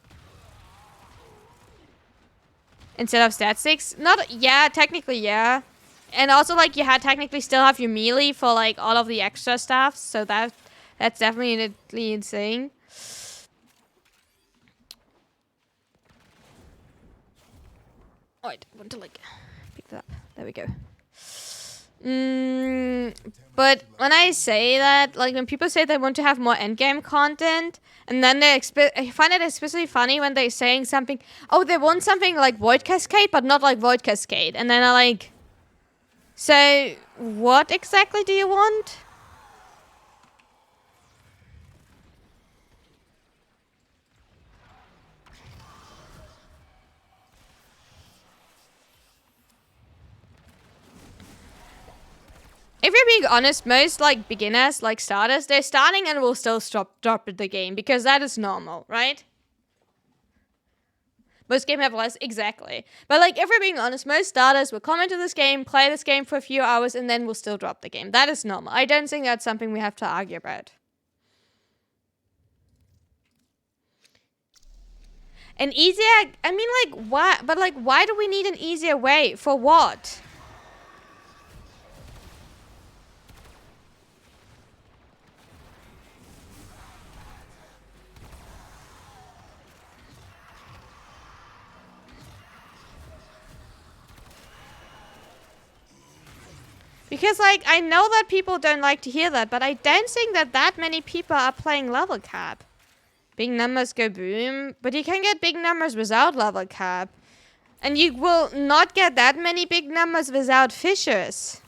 instead of stat 6, not, yeah, technically, yeah. And also like you had technically still have your melee for like all of the extra stuff. So that's definitely insane. Oh, I want to like pick that up. There we go. But when I say that, like when people say they want to have more endgame content, and then I find it especially funny when they're saying something, oh, they want something like Void Cascade, but not like Void Cascade. And then I like, so what exactly do you want? If you're being honest, most like beginners, like starters, they're starting and will still drop the game because that is normal, right? Most games have less, exactly. But like, if we're being honest, most starters will come into this game, play this game for a few hours, and then will still drop the game. That is normal. I don't think that's something we have to argue about. An easier, I mean, like, why? But like, why do we need an easier way? For what? Because, like, I know that people don't like to hear that, but I don't think that many people are playing level cap. Big numbers go boom, but you can get big numbers without level cap. And you will not get that many big numbers without fissures.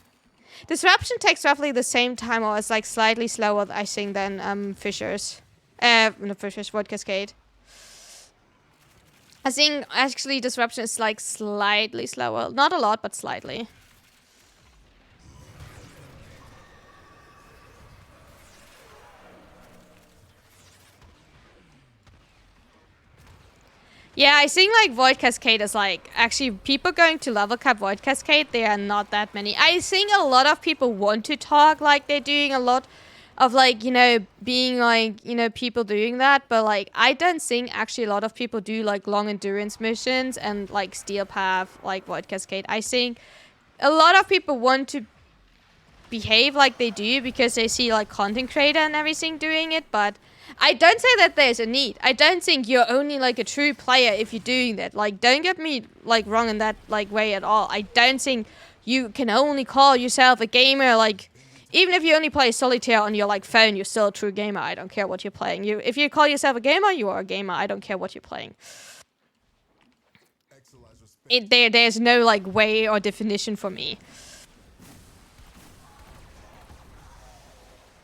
Disruption takes roughly the same time, or it's like slightly slower, I think, than fissures. Not fissures, Void Cascade. I think actually disruption is like slightly slower. Not a lot, but slightly. Yeah, I think like Void Cascade is like, actually people going to level cap Void Cascade, there are not that many. I think a lot of people want to talk like they're doing a lot of like, you know, being like, you know, people doing that. But like, I don't think actually a lot of people do like long endurance missions and like Steel Path, like Void Cascade. I think a lot of people want to behave like they do because they see like content creator and everything doing it, but I don't say that there's a need. I don't think you're only like a true player if you're doing that. Like, don't get me like wrong in that like way at all. I don't think you can only call yourself a gamer. Like, even if you only play solitaire on your like phone, you're still a true gamer. I don't care what you're playing. If you call yourself a gamer, you are a gamer. I don't care what you're playing. There's no like way or definition for me.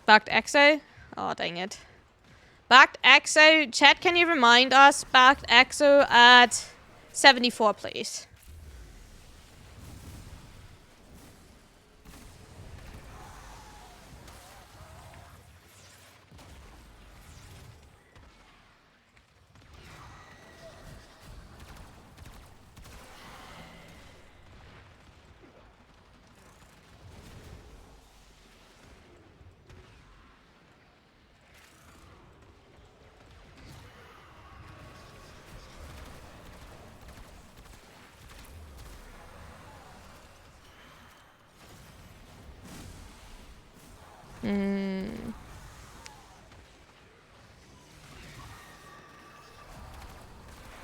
Bugged EXO? Oh, dang it. Bugged EXO. Chat, can you remind us? Bugged EXO at 74, please.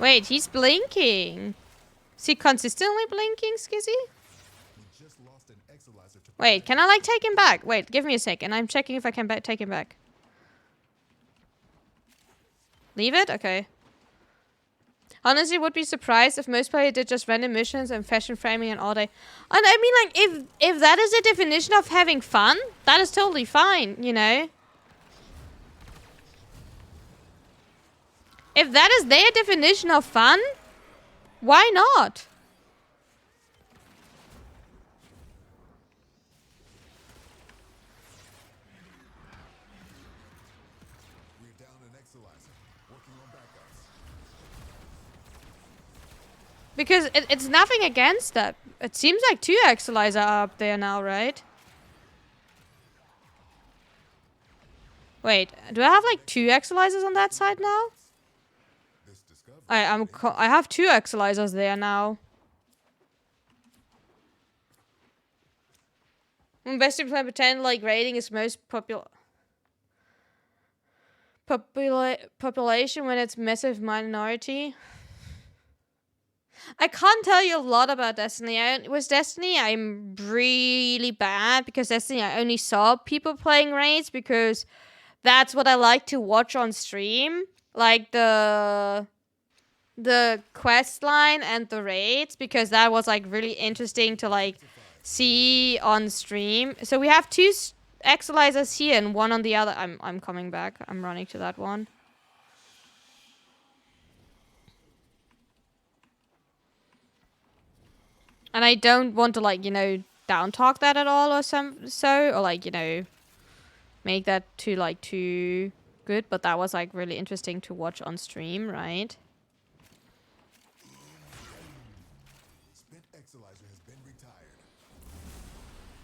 Wait, he's blinking. Is he consistently blinking, Skizzy? Wait, can I like take him back? Wait, give me a second. I'm checking if I can take him back. Leave it? Okay. Honestly, would be surprised if most players did just random missions and fashion framing and all day. And I mean, like, if that is the definition of having fun, that is totally fine, you know? If that is their definition of fun, why not? Because it's nothing against that. It seems like 2 Exilizer are up there now, right? Wait, do I have like 2 Exilizers on that side now? This discovery I have 2 Exilizers there now. Best to play pretend like raiding is most population when it's massive minority. I can't tell you a lot about Destiny. With Destiny, I'm really bad because Destiny, I only saw people playing raids because that's what I like to watch on stream. Like the quest line and the raids, because that was like really interesting to like see on stream. So we have 2 Exilizers here and 1 on the other. I'm coming back. I'm running to that one. And I don't want to, like, you know, down talk that at all or or like, you know, make that too good. But that was like really interesting to watch on stream, right? spent Exilizer has been retired.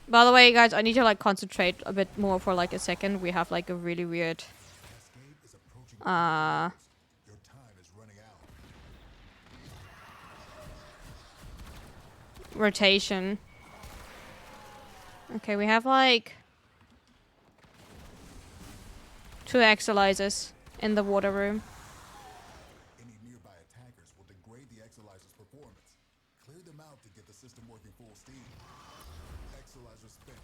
By the way, guys, I need to like concentrate a bit more for like a second. We have like a really weird Cascade is approaching. Your time is running out. rotation. Okay, we have like 2 Exilizers in the water room. Any nearby attackers will degrade the Exilizer's performance. Clear them out to get the system working full steam. Exilizer spent.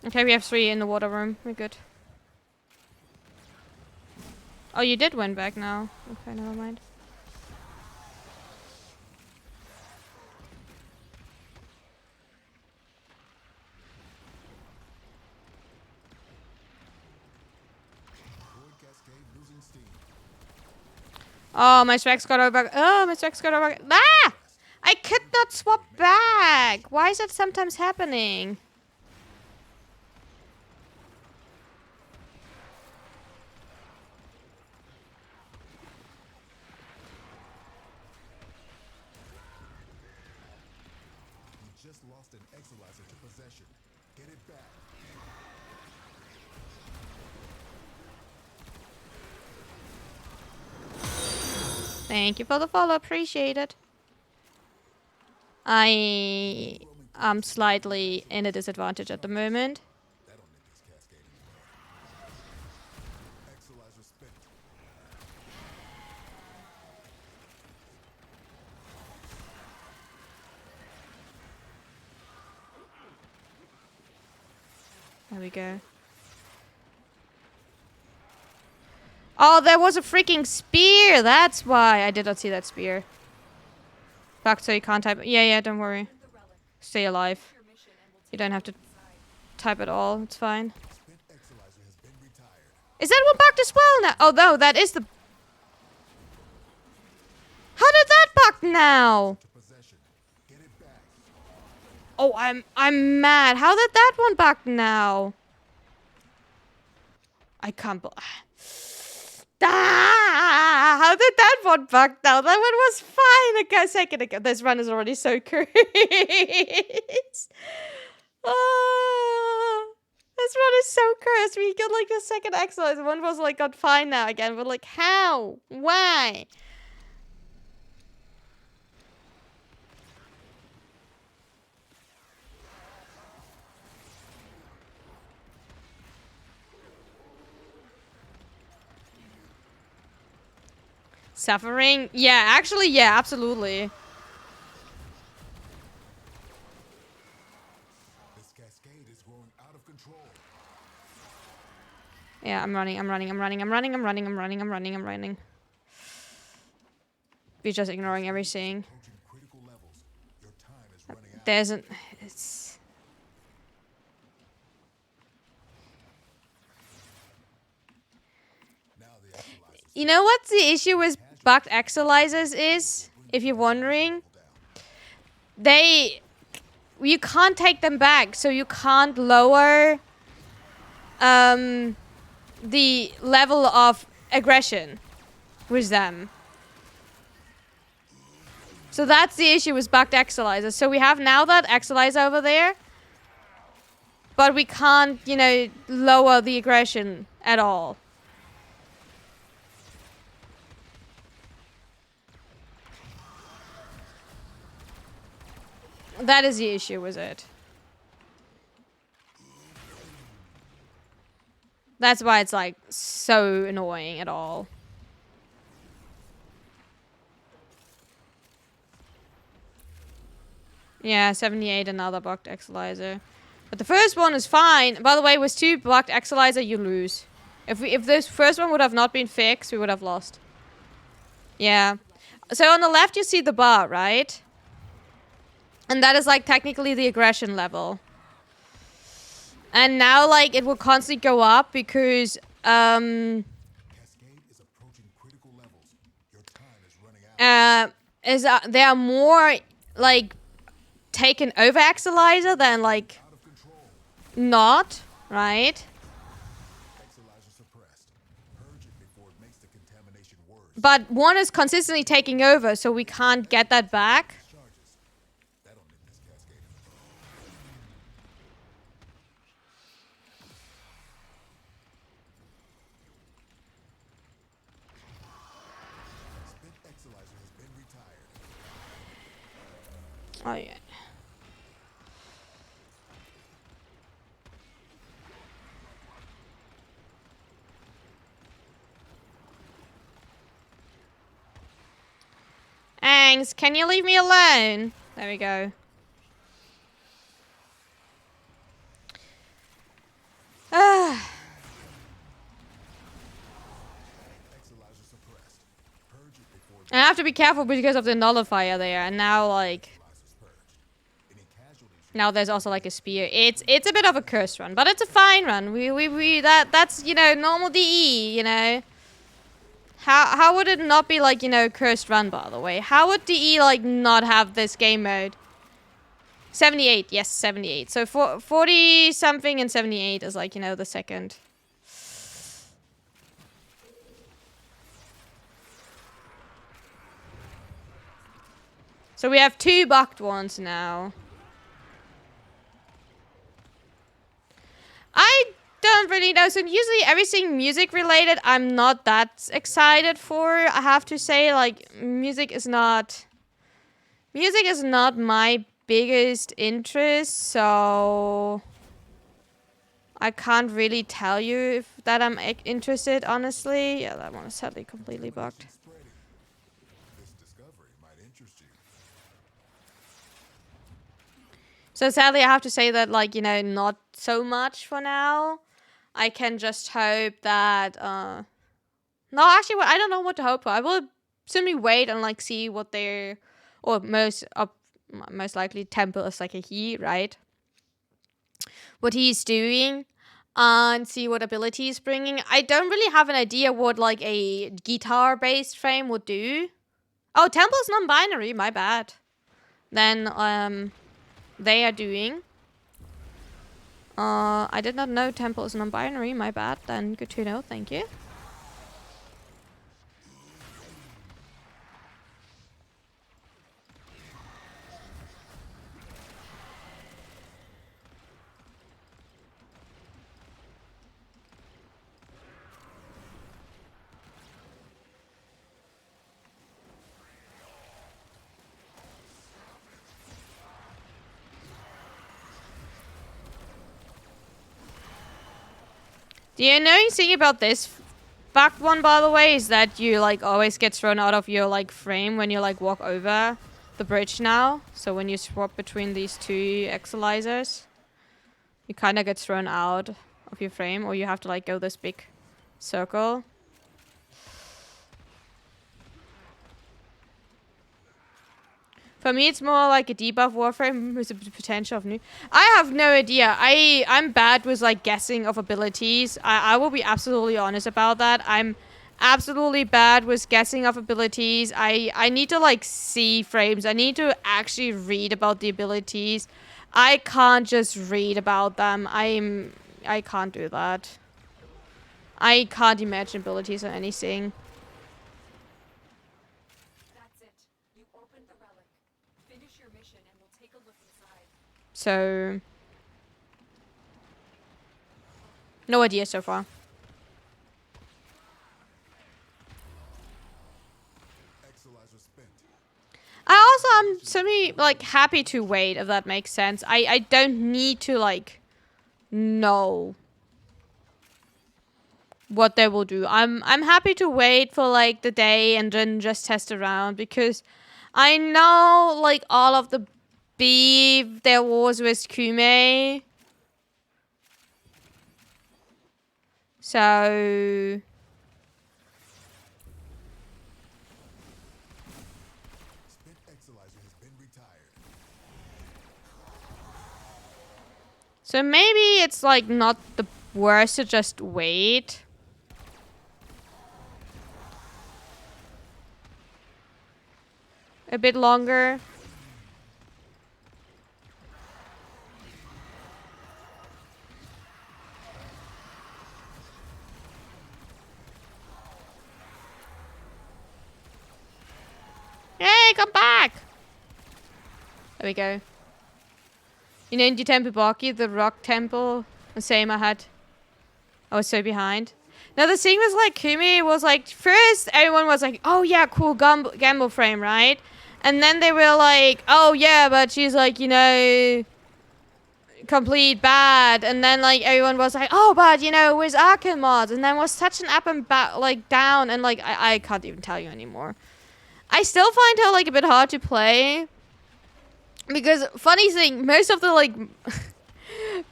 Okay, we have 3 in the water room. We're good. Oh, you did win back now. Okay, never mind. Void Cascade losing steam. Oh, my specs got over. Oh, my specs got over. Ah! I could not swap back. Why is that sometimes happening? You just lost an Exilizer to possession. Get it back. Thank you for the follow. Appreciate it. I am slightly in a disadvantage at the moment. That'll make this Cascade anymore. Exilizer spent. There we go. Oh, there was a freaking spear. That's why I did not see that spear. Fuck, so you can't type. Yeah, don't worry. Stay alive. You don't have to type at all. It's fine. Spent Exilizer has been retired. Is that one bugged as well now? Oh, no, that is the... How did that bug now? To possession. Get it back. Oh, I'm mad. How did that one bug now? I can't how did that one bug now? That one was fine a second ago. This run is already so cursed. Oh, this run is so cursed. We got like the second exercise. One was like got fine now again. But like how? Why? Suffering? Yeah, actually, yeah, absolutely. This Cascade is growing out of control. Yeah, I'm running. We're just ignoring everything. Approaching critical levels. Your time is running out. There's an... It's... Now the Exilizers You know what the issue with bugged Exilizers is? If you're wondering. You can't take them back, so you can't lower the level of aggression with them. So that's the issue with bugged Exalizer. So we have now that Exalizer over there. But we can't, you know, lower the aggression at all. That is the issue with it. That's why it's like so annoying at all. Yeah, 78, another bugged Exalizer. But the first one is fine. By the way, with 2 bugged Exalizer, you lose. If this first one would have not been fixed, we would have lost. Yeah. So on the left, you see the bar, right? And that is like technically the aggression level. And now like it will constantly go up because Cascade is approaching critical levels. Your time is running out. there are more like taken over Exalizer than like Out of control. not, right? Exalizer suppressed. Purge it before it makes the contamination worse. But one is consistently taking over, so we can't get that back. Charges. That'll nip this Cascade. Spent Exalizer has been retired. Oh yeah. Angs, can you leave me alone? There we go. Exalizer suppressed. Purge it before I have to be careful because of the nullifier there, and now like Exalizer's purged. Any casualties? now there's also like a spear. It's a bit of a curse run, but it's a fine run. That's you know normal DE, you know. How would it not be like, you know, cursed run, by the way? How would DE like not have this game mode? 78, yes, 78. So 40 something and 78 is like, you know, the second. So we have 2 bugged ones now. I don't really know. So usually everything music related, I'm not that excited for. I have to say, like, music is not my biggest interest. So I can't really tell you if that I'm interested, honestly. Yeah, that one is sadly completely bugged. Spreading. This discovery might interest you. So sadly, I have to say that, like, you know, not so much for now. I can just hope that, no, actually, I don't know what to hope for. I will simply wait and, like, see what they're, or most likely Temple is, like, a he, right? What he's doing, and see what ability he's bringing. I don't really have an idea what, like, a guitar-based frame would do. Oh, Temple's non-binary, my bad. Then, they are doing. I did not know Temple is non-binary, my bad. Then good to know, thank you. The annoying thing about this back one, by the way, is that you like always get thrown out of your like frame when you like walk over the bridge now. So when you swap between these 2 Exalizers, you kind of get thrown out of your frame, or you have to like go this big circle. For me, it's more like a debuff warframe with the potential of new. I have no idea. I'm bad with like guessing of abilities. I will be absolutely honest about that. I'm absolutely bad with guessing of abilities. I need to like see frames. I need to actually read about the abilities. I can't just read about them. I can't do that. I can't imagine abilities or anything. That's it. You opened the relic. Finish your mission and we'll take a look inside. So, no idea so far. Exolizer spent. I also am semi like happy to wait, if that makes sense. I don't need to like know what they will do. I'm happy to wait for like the day and then just test around, because I know like all of the beef there was with Kume. So Spent Exolizer has been retired. so maybe it's like not the worst to just wait. A bit longer. Hey, come back! There we go. You know, in the Temple Baki, the rock temple, the same I had. I was so behind. Now the thing was like, Kumi was like, first everyone was like, oh yeah, cool gamble frame, right? And then they were like, oh yeah, but she's like, you know, complete bad. And then like everyone was like, oh, but you know, where's Arkham mods? And then was such an up and back, like down, and like I can't even tell you anymore. I still find her like a bit hard to play, because funny thing, most of the like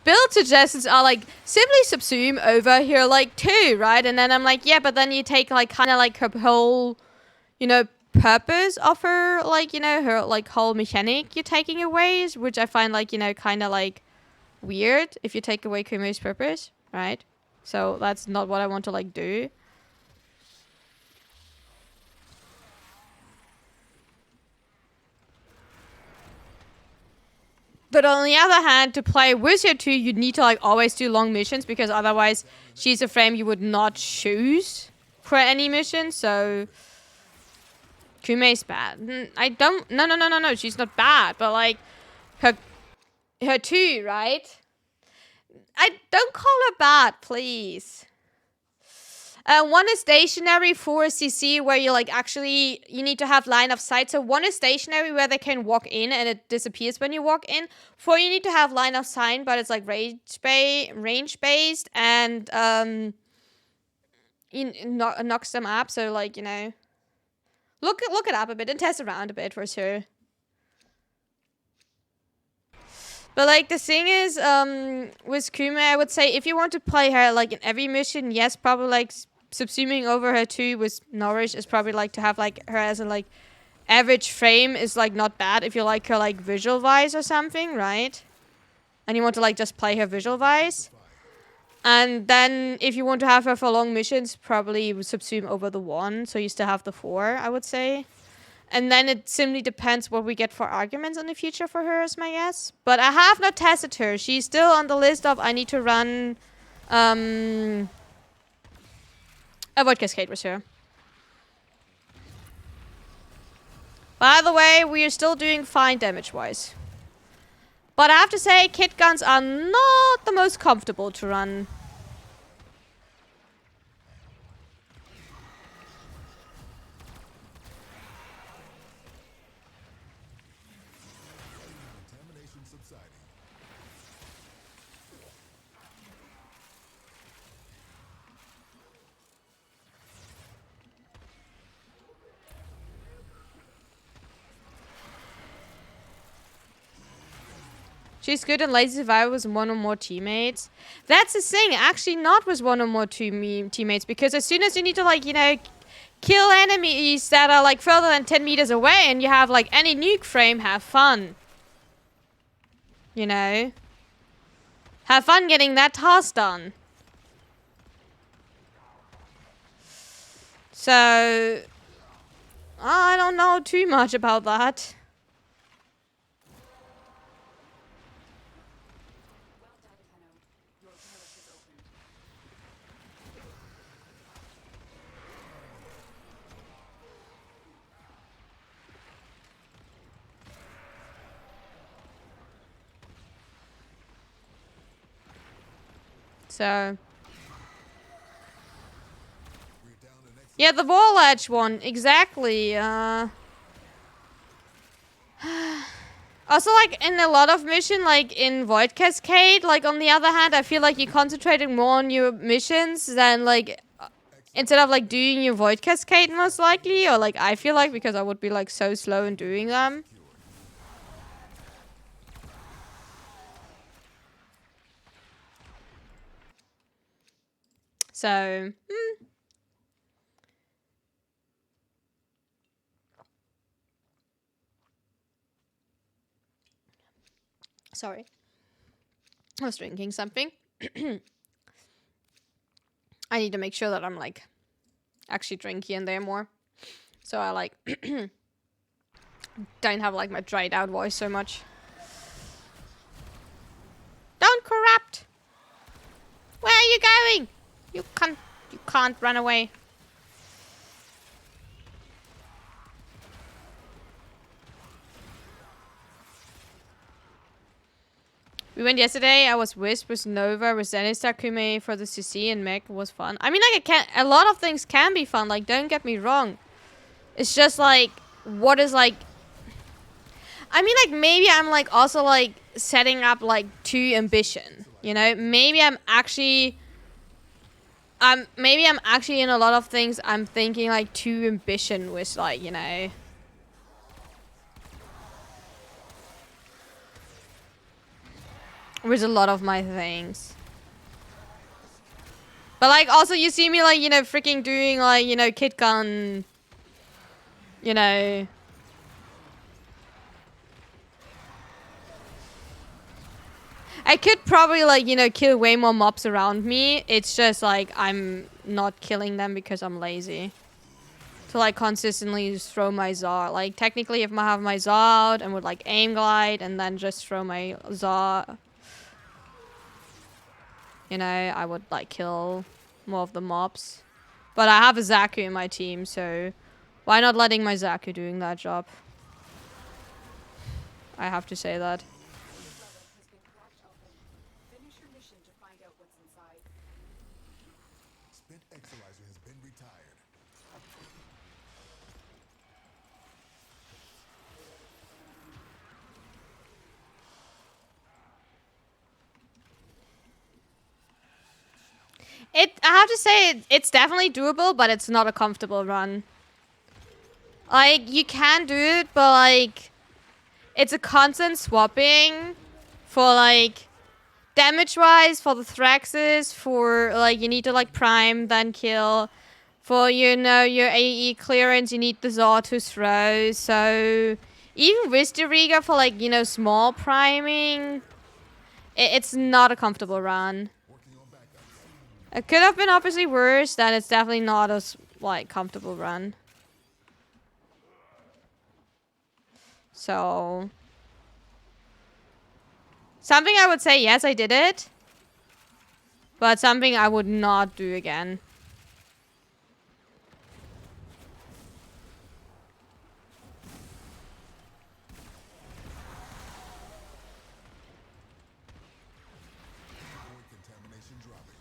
build suggestions are like simply subsume over here like 2, right? And then I'm like, yeah, but then you take like kind of like her whole, you know, purpose of her, like, you know, her like whole mechanic you're taking away, which I find like, you know, kind of like weird if you take away Kumo's purpose, right? So that's not what I want to like do. But on the other hand, to play with her too, you need to like always do long missions, because otherwise she's a frame you would not choose for any mission. So Kume's bad. I don't. No. She's not bad, but like her too, right? I don't call her bad, please. One is stationary, 4 is CC, where you like actually you need to have line of sight. So 1 is stationary, where they can walk in and it disappears when you walk in. 4, you need to have line of sight, but it's like range based, and knocks them up. So like, you know, look it up a bit and test around a bit for sure. But like the thing is, with Kuma, I would say if you want to play her like in every mission, yes, probably like subsuming over her too with Nourish is probably like to have like her as a like average frame is like not bad if you like her like visual wise or something, right? And you want to like just play her visual wise. And then if you want to have her for long missions, probably subsume over the 1, so you still have the 4, I would say. And then it simply depends what we get for arguments in the future for her, is my guess. But I have not tested her. She's still on the list of I need to run avoid Cascade with her. By the way, we are still doing fine damage-wise. But I have to say, KitGuns are not the most comfortable to run. Contamination subsiding. She's good in Lazy Survivor with 1 or more teammates. That's the thing, actually not with 1 or more teammates, because as soon as you need to, like, you know, kill enemies that are, like, further than 10 meters away and you have, like, any nuke frame, have fun. You know? Have fun getting that task done. So, I don't know too much about that. Well done, Tenno. Your relic is opened. So yeah, the wall edge one, exactly. Also, like, in a lot of mission, like, in Void Cascade, like, on the other hand, I feel like you're concentrating more on your missions than, like, instead of, like, doing your Void Cascade, most likely, or, like, I feel like, because I would be, like, so slow in doing them. So, Sorry. I was drinking something. I need to make sure that I'm, like, actually drink here and there more. So I, like, don't have, like, my dried out voice so much. Don't corrupt! Where are you going? You can't run away. We went yesterday. I was with Nova, with Dennis Takumi for the CC and Meg. It was fun. I mean, like, a lot of things can be fun. Like, don't get me wrong. It's just, like, what is, like... I mean, like, maybe I'm, like, also, like, setting up, like, too ambition. You know? Maybe I'm actually in a lot of things I'm thinking, like, too ambition with, like, you know... with a lot of my things. But, like, also you see me, like, you know, freaking doing, like, you know, KitGun, you know. I could probably, like, you know, kill way more mobs around me. It's just, like, I'm not killing them because I'm lazy. To, like, consistently just throw my Zar. Like, technically, if I have my Zar out and would, like, aim glide and then just throw my Zar, you know, I would, like, kill more of the mobs. But I have a Zaku in my team, so why not letting my Zaku doing that job? I have to say that. Finish your mission to find out what's inside. Spent Exolizer has been retired. I have to say, it's definitely doable, but it's not a comfortable run. Like, you can do it, but, like, it's a constant swapping for, like, damage-wise, for the Thraxes, for, like, you need to, like, prime, then kill. For, you know, your AE clearance, you need the Zor to throw. So, even with the Riga for, like, you know, small priming, it's not a comfortable run. It could have been obviously worse, then it's definitely not as, like, comfortable run. So... something I would say, yes, I did it. But something I would not do again. Void contamination dropping.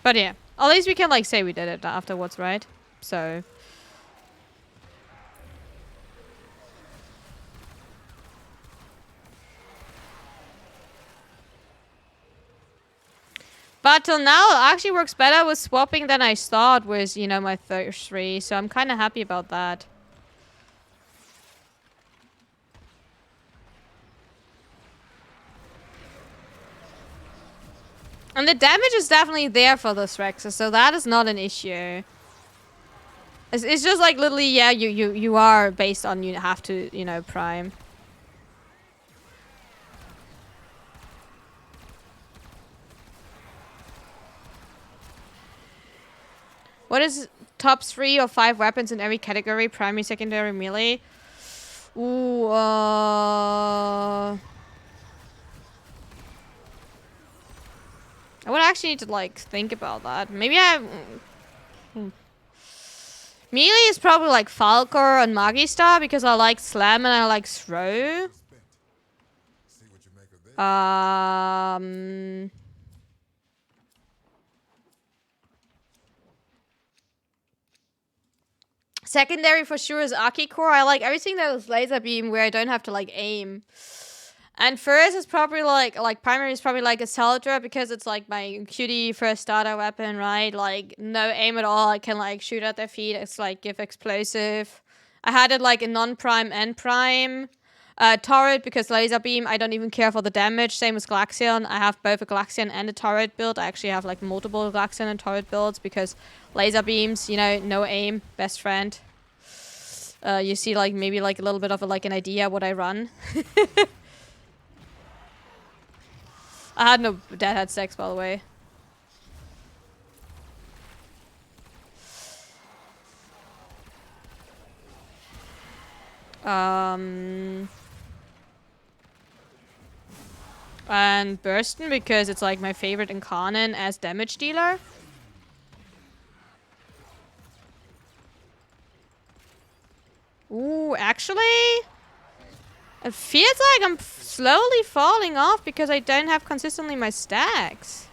But yeah, at least we can, like, say we did it afterwards, right? So... but till now, it actually works better with swapping than I thought with, you know, my Thirst 3. So I'm kind of happy about that. And the damage is definitely there for the Thraxes, so that is not an issue. It's just like literally, yeah, you are based on you have to, you know, prime. What is top 3 or 5 weapons in every category? Primary, secondary, melee? Ooh, I would actually need to, like, think about that. Maybe Melee is probably like Falcor and Magistar because I like Slam and I like Throw. Spent. See what you make of this. Secondary for sure is Akikor. I like everything that is laser beam where I don't have to like aim. And first is probably like primary is probably like a Celdra because it's like my cutie first starter weapon, right? Like no aim at all. I can like shoot at their feet. It's like give explosive. I had it like in non-prime and prime. Turret because laser beam. I don't even care for the damage. Same as Galaxian. I have both a Galaxian and a turret build. I actually have like multiple Galaxian and turret builds because laser beams, you know, no aim, best friend. You see like maybe like a little bit of a, like an idea what I run. I had no dad had sex, by the way. And Bursten because it's like my favorite Incarnon as damage dealer. Ooh, actually, it feels like I'm slowly falling off because I don't have consistently my stacks.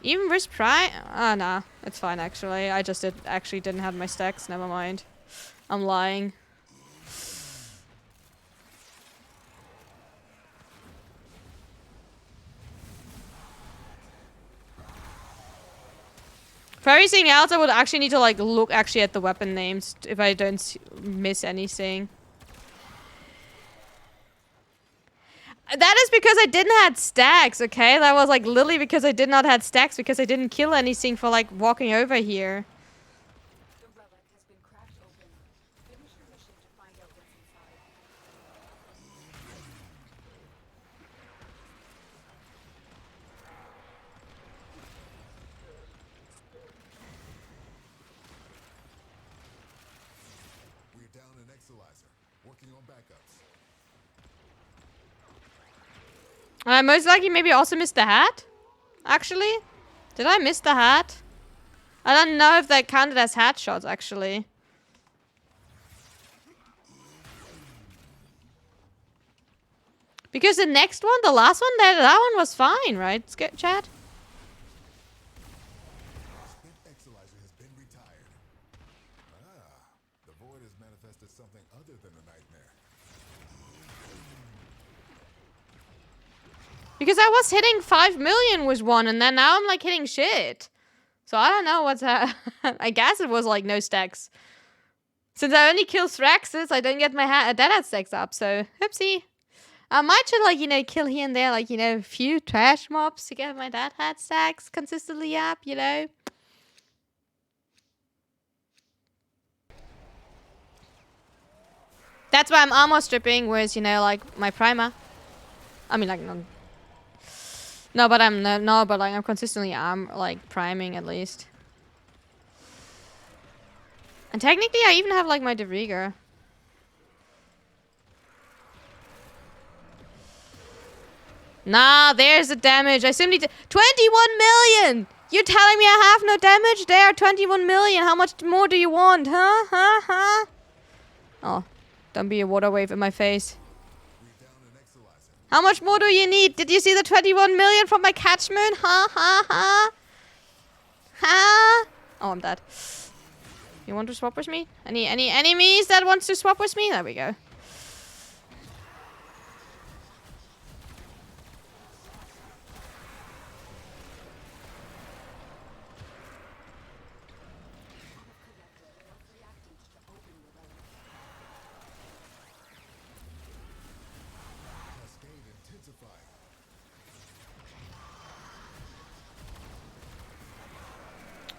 Even with Prime... Oh, no. It's fine, actually. I just didn't have my stacks. Never mind. I'm lying. For everything else, I would actually need to, like, look actually at the weapon names if I don't miss anything. That is because I didn't have stacks, okay? That was like literally because I did not have stacks because I didn't kill anything for like walking over here. The relic has been cracked open. Finish your mission to find out what's inside. We're down an Exalizer. Working on backups. I most likely maybe also missed the hat. Actually, did I miss the hat? I don't know if that counted as hat shots actually. Because the next one, the last one, that one was fine, right? Chat? Spent Exalizer has been retired. Ah, the void has manifested something other than a nightmare. Because I was hitting 5 million with one, and then now I'm like hitting shit. So I don't know what's that. I guess it was like no stacks. Since I only kill Thraxes, I don't get my dead hat stacks up. So oopsie. I might should like, you know, kill here and there, like, you know, a few trash mobs to get my dead hat stacks consistently up, you know. That's why I'm armor stripping with, you know, like my primer. I mean, like, no, but I'm but like I'm consistently like priming at least. And technically, I even have like my DeRieger. Nah, there's the damage. I simply 21 million. You're telling me I have no damage? There, 21 million. How much more do you want, huh? Oh, don't be a water wave in my face. We're down an Exalizer. How much more do you need? Did you see the 21 million from my catchment? Ha? Oh, I'm dead. You want to swap with me? Any enemies that wants to swap with me? There we go. Cascade intensified.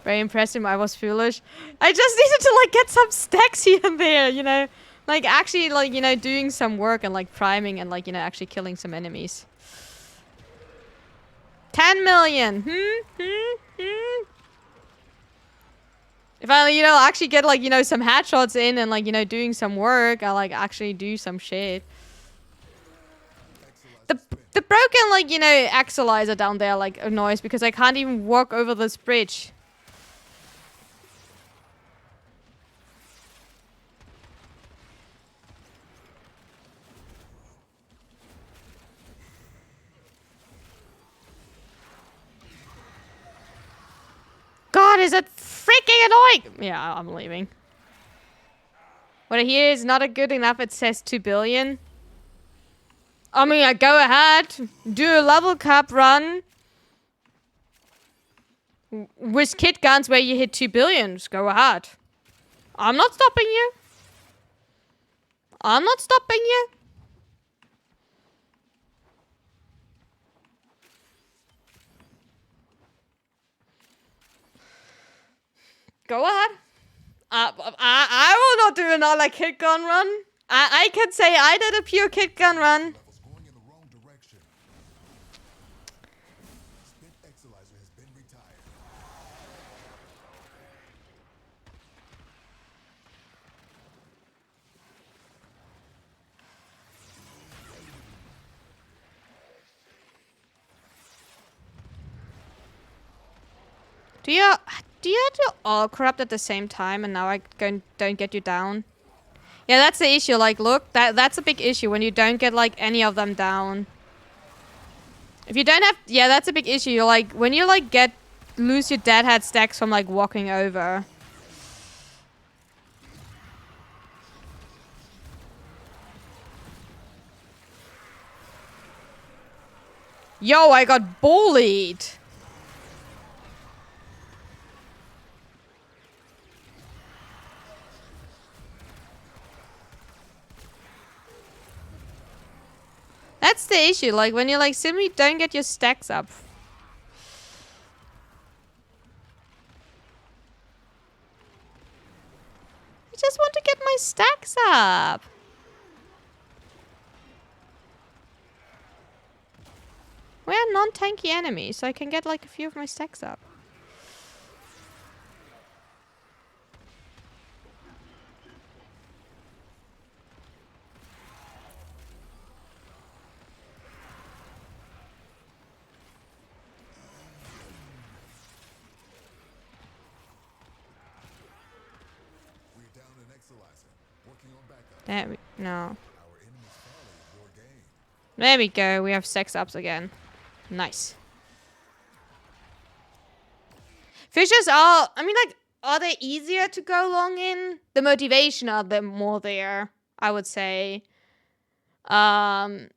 Very impressive. I was foolish. I just needed to like get some stacks here and there, you know, like actually like, you know, doing some work and like priming and like, you know, actually killing some enemies. 10 million. If I, you know, actually get like, you know, some headshots in and like, you know, doing some work, I like actually do some shit. The broken like, you know, Exalizer down there like annoys because I can't even walk over this bridge. God, is it freaking annoying? Yeah, I'm leaving. What I hear is not a good enough. It says 2 billion. I mean, go ahead. Do a level cap run. With KitGuns where you hit 2 billion. Just go ahead. I'm not stopping you. I'm not stopping you. Go ahead. I will not do another kit gun run. I can say I did a pure kit gun run. Levels going in the wrong direction. Spent Exolizer has been retired. Do you have to all corrupt at the same time and now I don't get you down? Yeah, that's the issue. Like, look, that's a big issue when you don't get like any of them down. If you don't have, yeah, that's a big issue. You're like, when you like lose your deadhead stacks from like walking over. Yo, I got bullied. That's the issue, like, when you, like, simply don't get your stacks up. I just want to get my stacks up. We're non-tanky enemies, so I can get, like, a few of my stacks up. No. Our enemy's folly is your gain. There we go. We have stacks ups again. Nice. Fishers are, I mean, like, are they easier to go long in? The motivation are the more there, I would say. I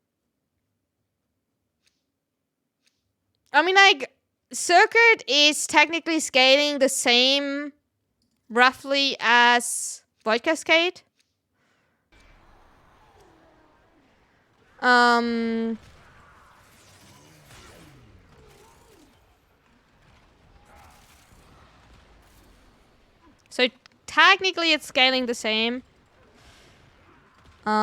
mean, like, Circuit is technically scaling the same, roughly, as Void Cascade. So technically it's scaling the same. This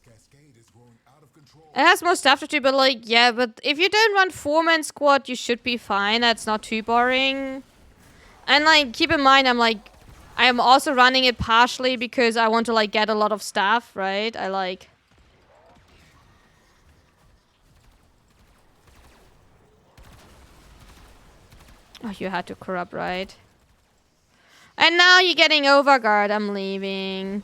Cascade is growing out of control. It has more stuff to do, but like, yeah, but if you don't run 4-man squad, you should be fine. That's not too boring. And like, keep in mind, I am also running it partially because I want to like get a lot of stuff, right? I like... Oh, you had to corrupt, right? And now you're getting overguard. I'm leaving.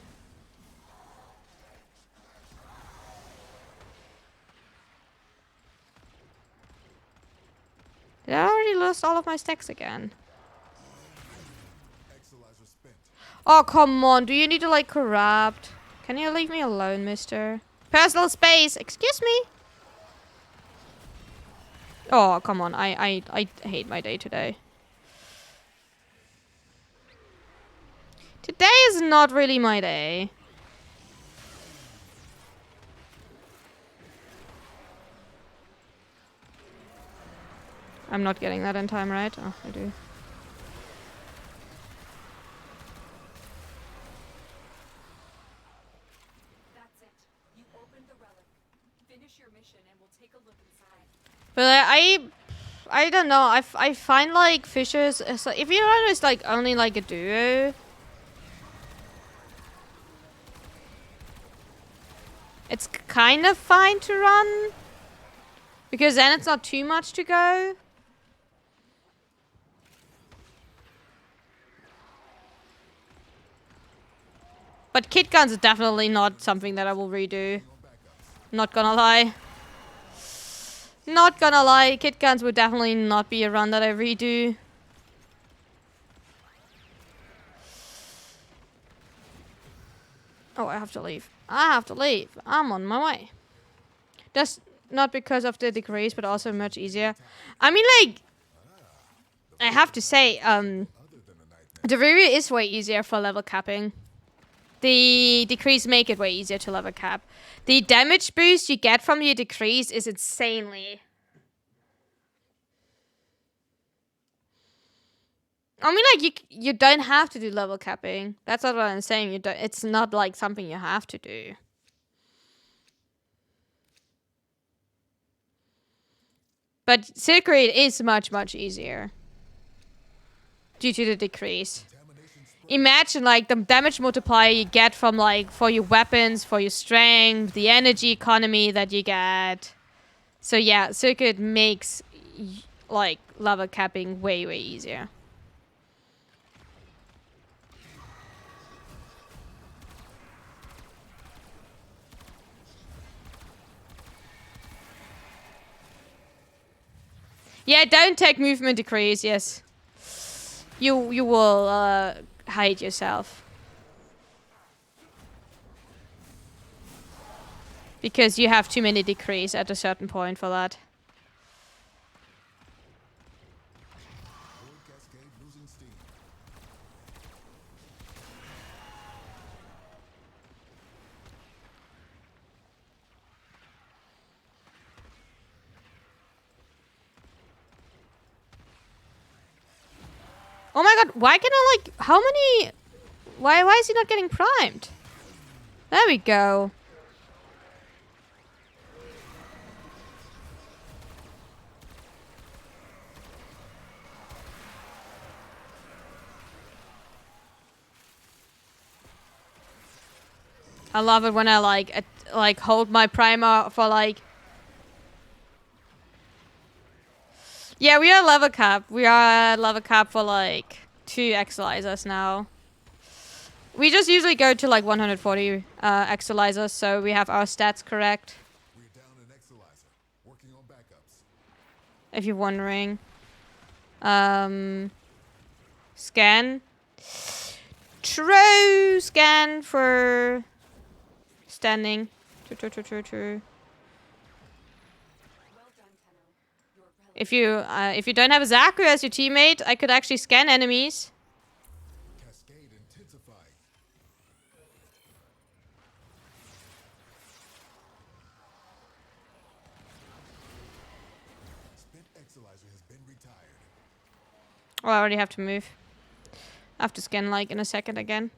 Did I already lose all of my stacks again? Exolizer spent. Oh, come on. Do you need to, like, corrupt? Can you leave me alone, mister? Personal space. Excuse me. Oh, come on. I hate my day today. Today is not really my day. I'm not getting that in time, right? Oh, I do. That's it. You opened the relic. Finish your mission and we'll take a look inside. But I don't know. I find like fishers. So if you run with like only like a duo, it's kind of fine to run because then it's not too much to go. But KitGuns is definitely not something that I will redo. Not gonna lie. Not gonna lie, KitGuns would definitely not be a run that I redo. Oh, I have to leave. I have to leave. I'm on my way. That's not because of the degrees, but also much easier. I mean, like, I have to say, the Riri is way easier for level capping. The decrees make it way easier to level cap. The damage boost you get from your decrees is insanely. I mean, like, you don't have to do level capping. That's not what I'm saying. You don't. It's not like something you have to do. But Circuit is much, much easier. Due to the decrease. Imagine, like, the damage multiplier you get from, like, for your weapons, for your strength, the energy economy that you get. So, yeah, Circuit makes, like, level capping way, way easier. Yeah, don't take movement decrease, yes. You will hide yourself. Because you have too many decrees at a certain point for that. Cascade losing steam. Oh my god, why can I, like, how many... Why is he not getting primed? There we go. I love it when I, like hold my primer for, like... Yeah, we are level cap. We are level cap for, like, 2 exercisers now. We just usually go to, like, 140 exercisers, so we have our stats correct. We're down an exerciser. Working on backups. If you're wondering. Scan. True scan for standing. True. If you don't have a Zaku as your teammate, I could actually scan enemies. Cascade intensifying. Spent exerciser has been retired. Oh, I already have to move. I have to scan like in a second again.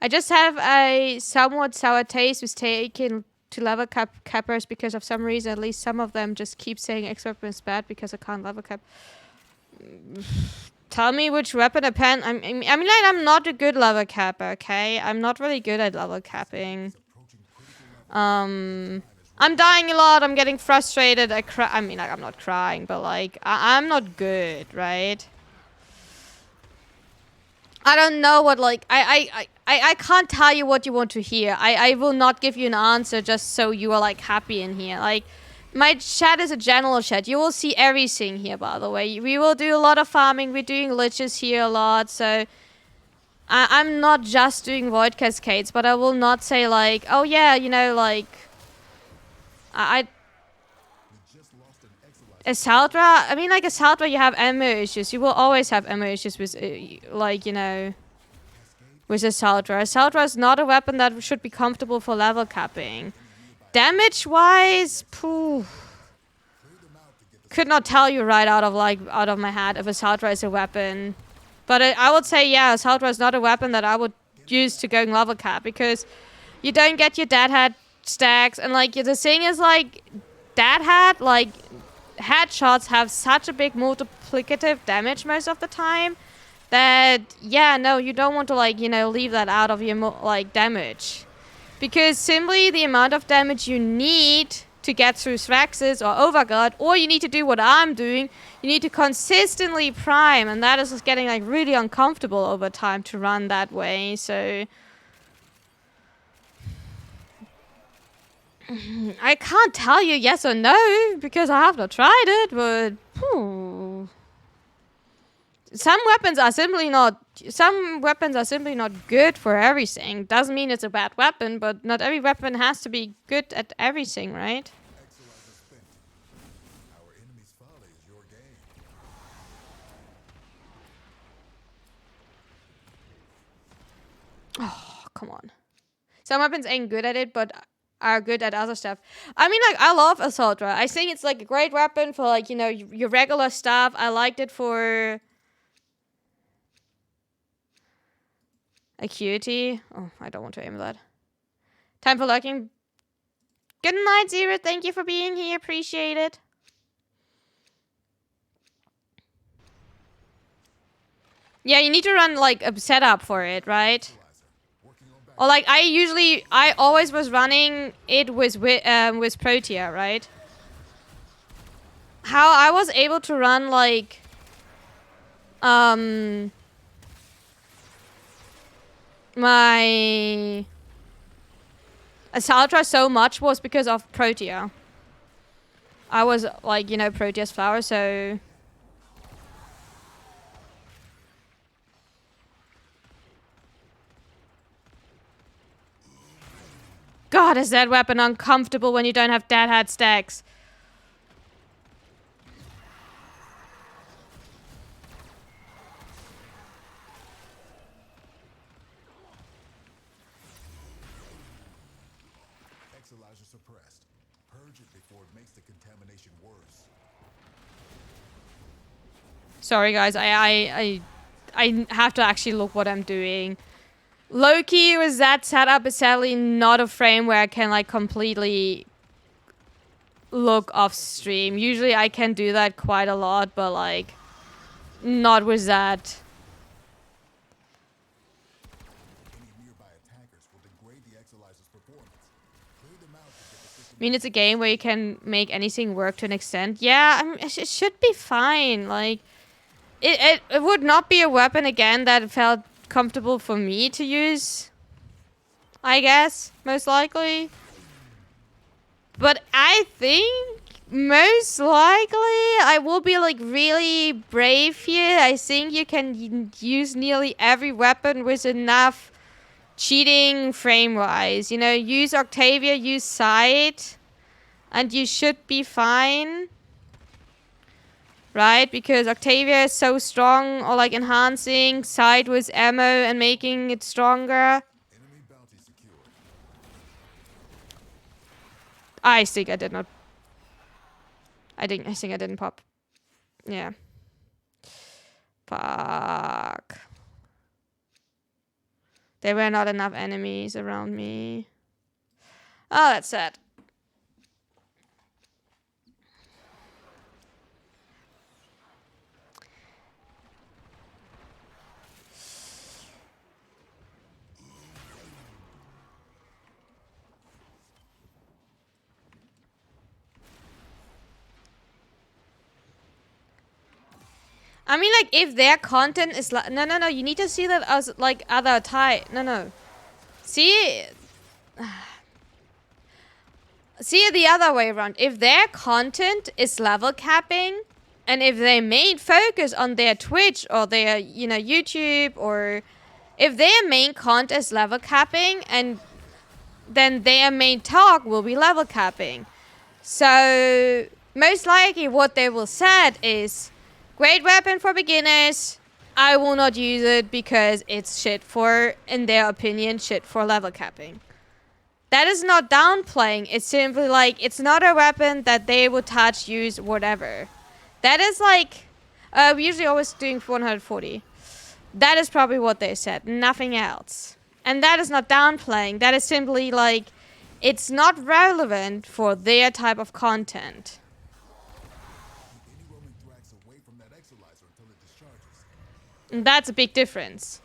I just have a somewhat sour taste with taking to level cap cappers because of some reason. At least some of them just keep saying X weapon is bad because I can't level cap. Tell me which weapon I pen. I mean, like, I'm not a good level capper. Okay, I'm not really good at level capping. I'm dying a lot. I'm getting frustrated. I mean, like, I'm not crying, but like, I'm not good, right? I don't know what, like, I can't tell you what you want to hear. I will not give you an answer just so you are, like, happy in here. Like, my chat is a general chat. You will see everything here, by the way. We will do a lot of farming. We're doing liches here a lot, so... I'm not just doing Void Cascades, but I will not say, like, oh yeah, you know, like... Asaldra, I mean, like, Asaldra, you have ammo issues. You will always have ammo issues with, like, you know, with Asaldra. Asaldra is not a weapon that should be comfortable for level capping. Damage-wise, pooh. Could not tell you right out of my head if Asaldra is a weapon. But I would say, yeah, Asaldra is not a weapon that I would use to go in level cap, because you don't get your dead hat stacks, and, like, the thing is, like, dead hat, like... headshots have such a big multiplicative damage most of the time that, yeah, no, you don't want to, like, you know, leave that out of your, like, damage. Because simply the amount of damage you need to get through Thraxis or Overguard, or you need to do what I'm doing. You need to consistently prime, and that is just getting like really uncomfortable over time to run that way. So I can't tell you yes or no because I have not tried it, but some weapons are simply not good for everything. Doesn't mean it's a bad weapon, but not every weapon has to be good at everything, right? Exolizer spent. Our enemy's folly is your game. Oh, come on. Some weapons ain't good at it, but are good at other stuff. I mean, like, I love Assault Rifle. I think it's, like, a great weapon for, like, you know, your regular stuff. I liked it for Acuity. Oh, I don't want to aim that. Time for lurking. Good night, Zero. Thank you for being here. Appreciate it. Yeah, you need to run, like, a setup for it, right? Or like I always was running it with Protea, right? How I was able to run like my Assaultra so much was because of Protea. I was like, you know, Protea's flower, so God, is that weapon uncomfortable when you don't have dead hat stacks. Exolizer suppressed. Purge it before it makes the contamination worse. Sorry guys, I have to actually look what I'm doing. Loki with that setup is sadly not a frame where I can like completely look off stream. Usually I can do that quite a lot, but like not with that. Any nearby attackers will degrade the Exolizer's performance. Clear them out to get the system. I mean, it's a game where you can make anything work to an extent. Yeah, I mean, it should be fine. Like, it would not be a weapon again that felt comfortable for me to use, I guess, most likely. But I think most likely I will be like really brave here. I think you can use nearly every weapon with enough cheating frame-wise. You know, use Octavia, use Sight, and you should be fine. Right? Because Octavia is so strong, or like enhancing Sight with ammo and making it stronger. Enemy bounty secured. I think I did not. I think I didn't pop. Yeah. Fuck. There were not enough enemies around me. Oh, that's sad. I mean, like, if their content is like... No, you need to see that as, like, other type. No. See... See it the other way around. If their content is level capping, and if they main focus on their Twitch or their, you know, YouTube, or... If their main content is level capping, and then their main talk will be level capping. So, most likely what they will said is... Great weapon for beginners. I will not use it because it's shit for, in their opinion, shit for level capping. That is not downplaying. It's simply like, it's not a weapon that they would touch, use, whatever. That is like, we usually always doing 140. That is probably what they said. Nothing else. And that is not downplaying. That is simply like, it's not relevant for their type of content. Any roaming Thrax away from that Exolizer until it discharges. And that's a big difference.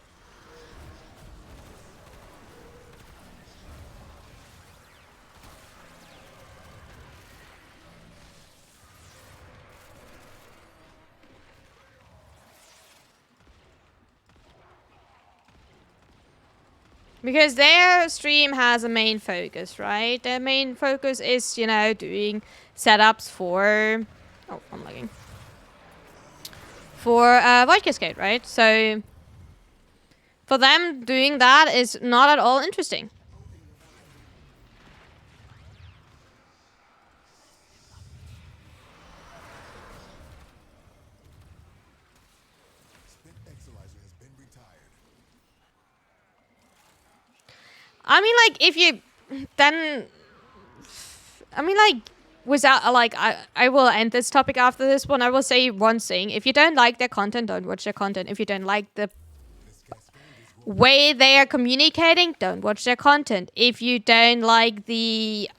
Because their stream has a main focus, right? Their main focus is, you know, doing setups for... Oh, I'm lagging. For Void Cascade, right? So for them, doing that is not at all interesting. Spent Exolizer has been retired. I mean, like, if you... Then... I mean, like... Without, like, I will end this topic after this one. I will say one thing. If you don't like their content, don't watch their content. If you don't like the This Cascade is going way they are communicating, don't watch their content. If you don't like the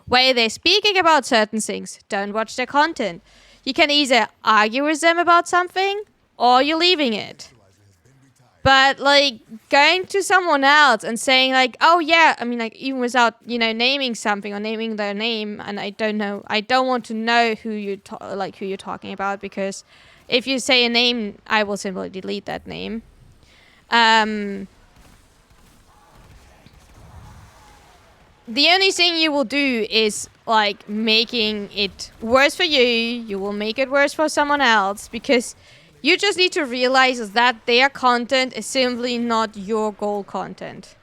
way they're speaking about certain things, don't watch their content. You can either argue with them about something, or you're leaving it. But, like, going to someone else and saying, like, oh, yeah, I mean, like, even without, you know, naming something or naming their name, and I don't want to know who you're talking about, because if you say a name, I will simply delete that name. The only thing you will do is, like, making it worse for you. You will make it worse for someone else, because you just need to realize that their content is simply not your goal content.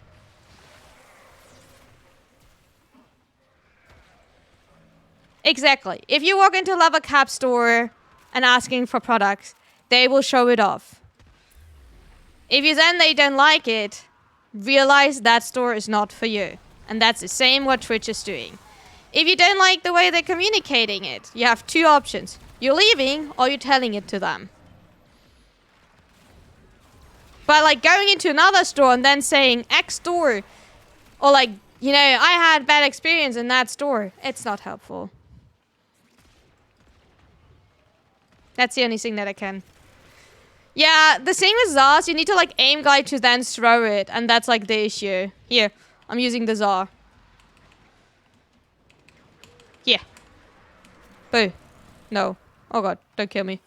Exactly. If you walk into a lava cap store and asking for products, they will show it off. If you then they don't like it, realize that store is not for you. And that's the same what Twitch is doing. If you don't like the way they're communicating it, you have two options. You're leaving or you're telling it to them. But, like, going into another store and then saying X store, or, like, you know, I had bad experience in that store, it's not helpful. That's the only thing that I can. Yeah, the thing with Zars, you need to, like, aim glide to then throw it, and that's, like, the issue. Here, I'm using the Zar. Here. Boo. No. Oh god, don't kill me.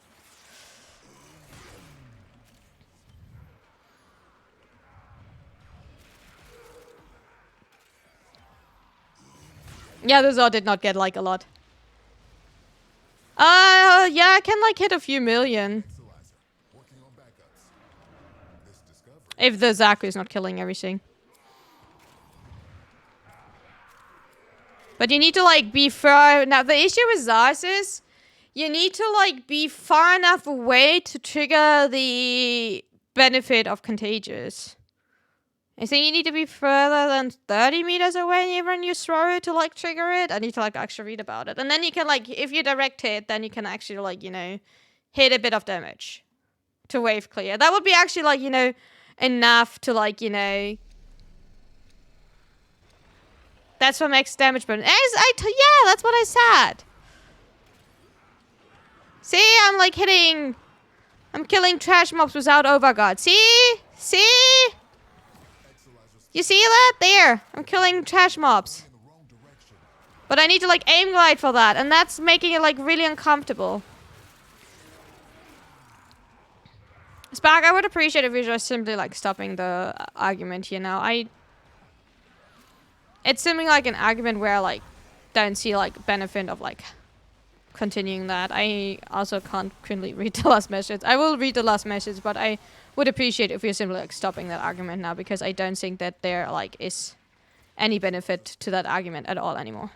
Yeah, the Zor did not get, like, a lot. Yeah, I can, like, hit a few million. Exolizer. Working on backups. This discovery If the Zaku is not killing everything. But you need to, like, be far... Now, the issue with Zars is... You need to, like, be far enough away to trigger the benefit of Contagious. I think you need to be further than 30 meters away when you throw it to, like, trigger it. I need to, like, actually read about it. And then you can, like, if you direct hit, then you can actually, like, you know, hit a bit of damage to wave clear. That would be actually, like, you know, enough to, like, you know... That's what makes damage burn. Yeah, that's what I said. See, I'm, like, hitting... I'm killing trash mobs without overguard. See? See? You see that? There. I'm killing trash mobs. in the wrong direction. But I need to, like, aim glide for that. And that's making it, like, really uncomfortable. Spark, I would appreciate if you're just simply, like, stopping the argument here now. It's seeming like an argument where I, like, don't see, like, benefit of, like, continuing that. I also can't currently read the last message. I will read the last message, but I would appreciate if you're simply, like, stopping that argument now, because I don't think that there, like, is any benefit to that argument at all anymore.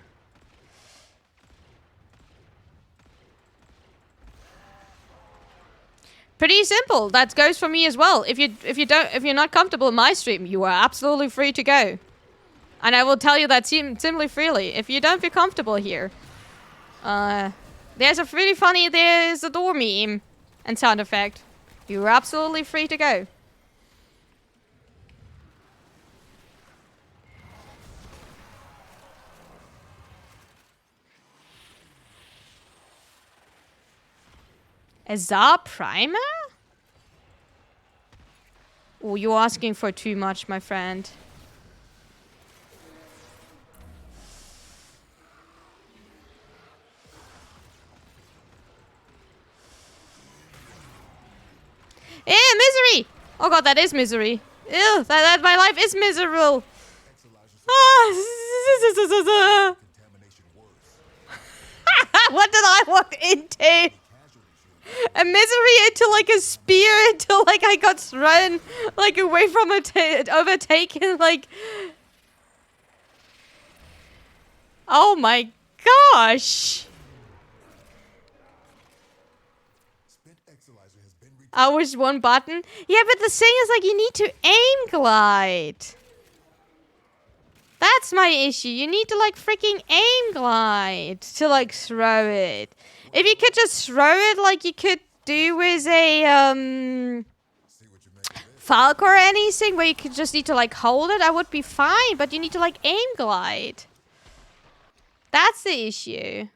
Pretty simple. That goes for me as well. If you're not comfortable in my stream, you are absolutely free to go. And I will tell you that simply freely. If you don't feel comfortable here, there's a pretty funny there's a door meme and sound effect. You're absolutely free to go. A Zar Primer? Oh, you're asking for too much, my friend. Eh, Misery! Oh god, that is Misery. Ew, that my life is miserable. Contamination worse. What did I walk into? Casualty shield. A misery into like a spear until like I got thrown like away from overtaken like. Oh my gosh! Spent Exolizer has been I was one button. Yeah, but the thing is like you need to aim glide. That's my issue. You need to like freaking aim glide to like throw it. If you could just throw it like you could do with a See what you make of this. Falk or anything where you could just need to like hold it, I would be fine, but you need to like aim glide. That's the issue.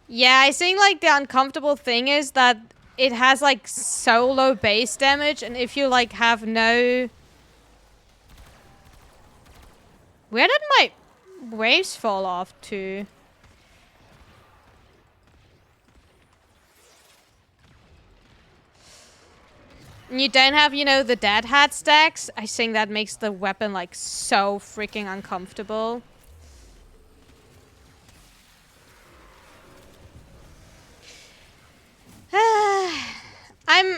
Yeah, I think like the uncomfortable thing is that it has like so low base damage, and if you like have no... Where did my waves fall off to? And you don't have, you know, the dead hat stacks. I think that makes the weapon like so freaking uncomfortable.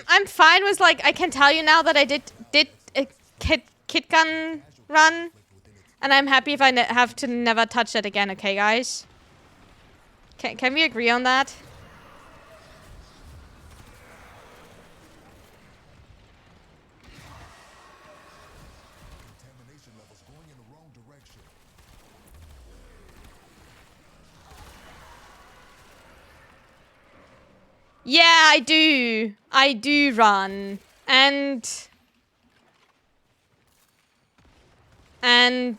I'm fine with like I can tell you now that I did a KitGun run, and I'm happy if I have to never touch that again. Okay, guys. Can we agree on that? Contamination levels going in the wrong direction. Yeah, I do. I do run. And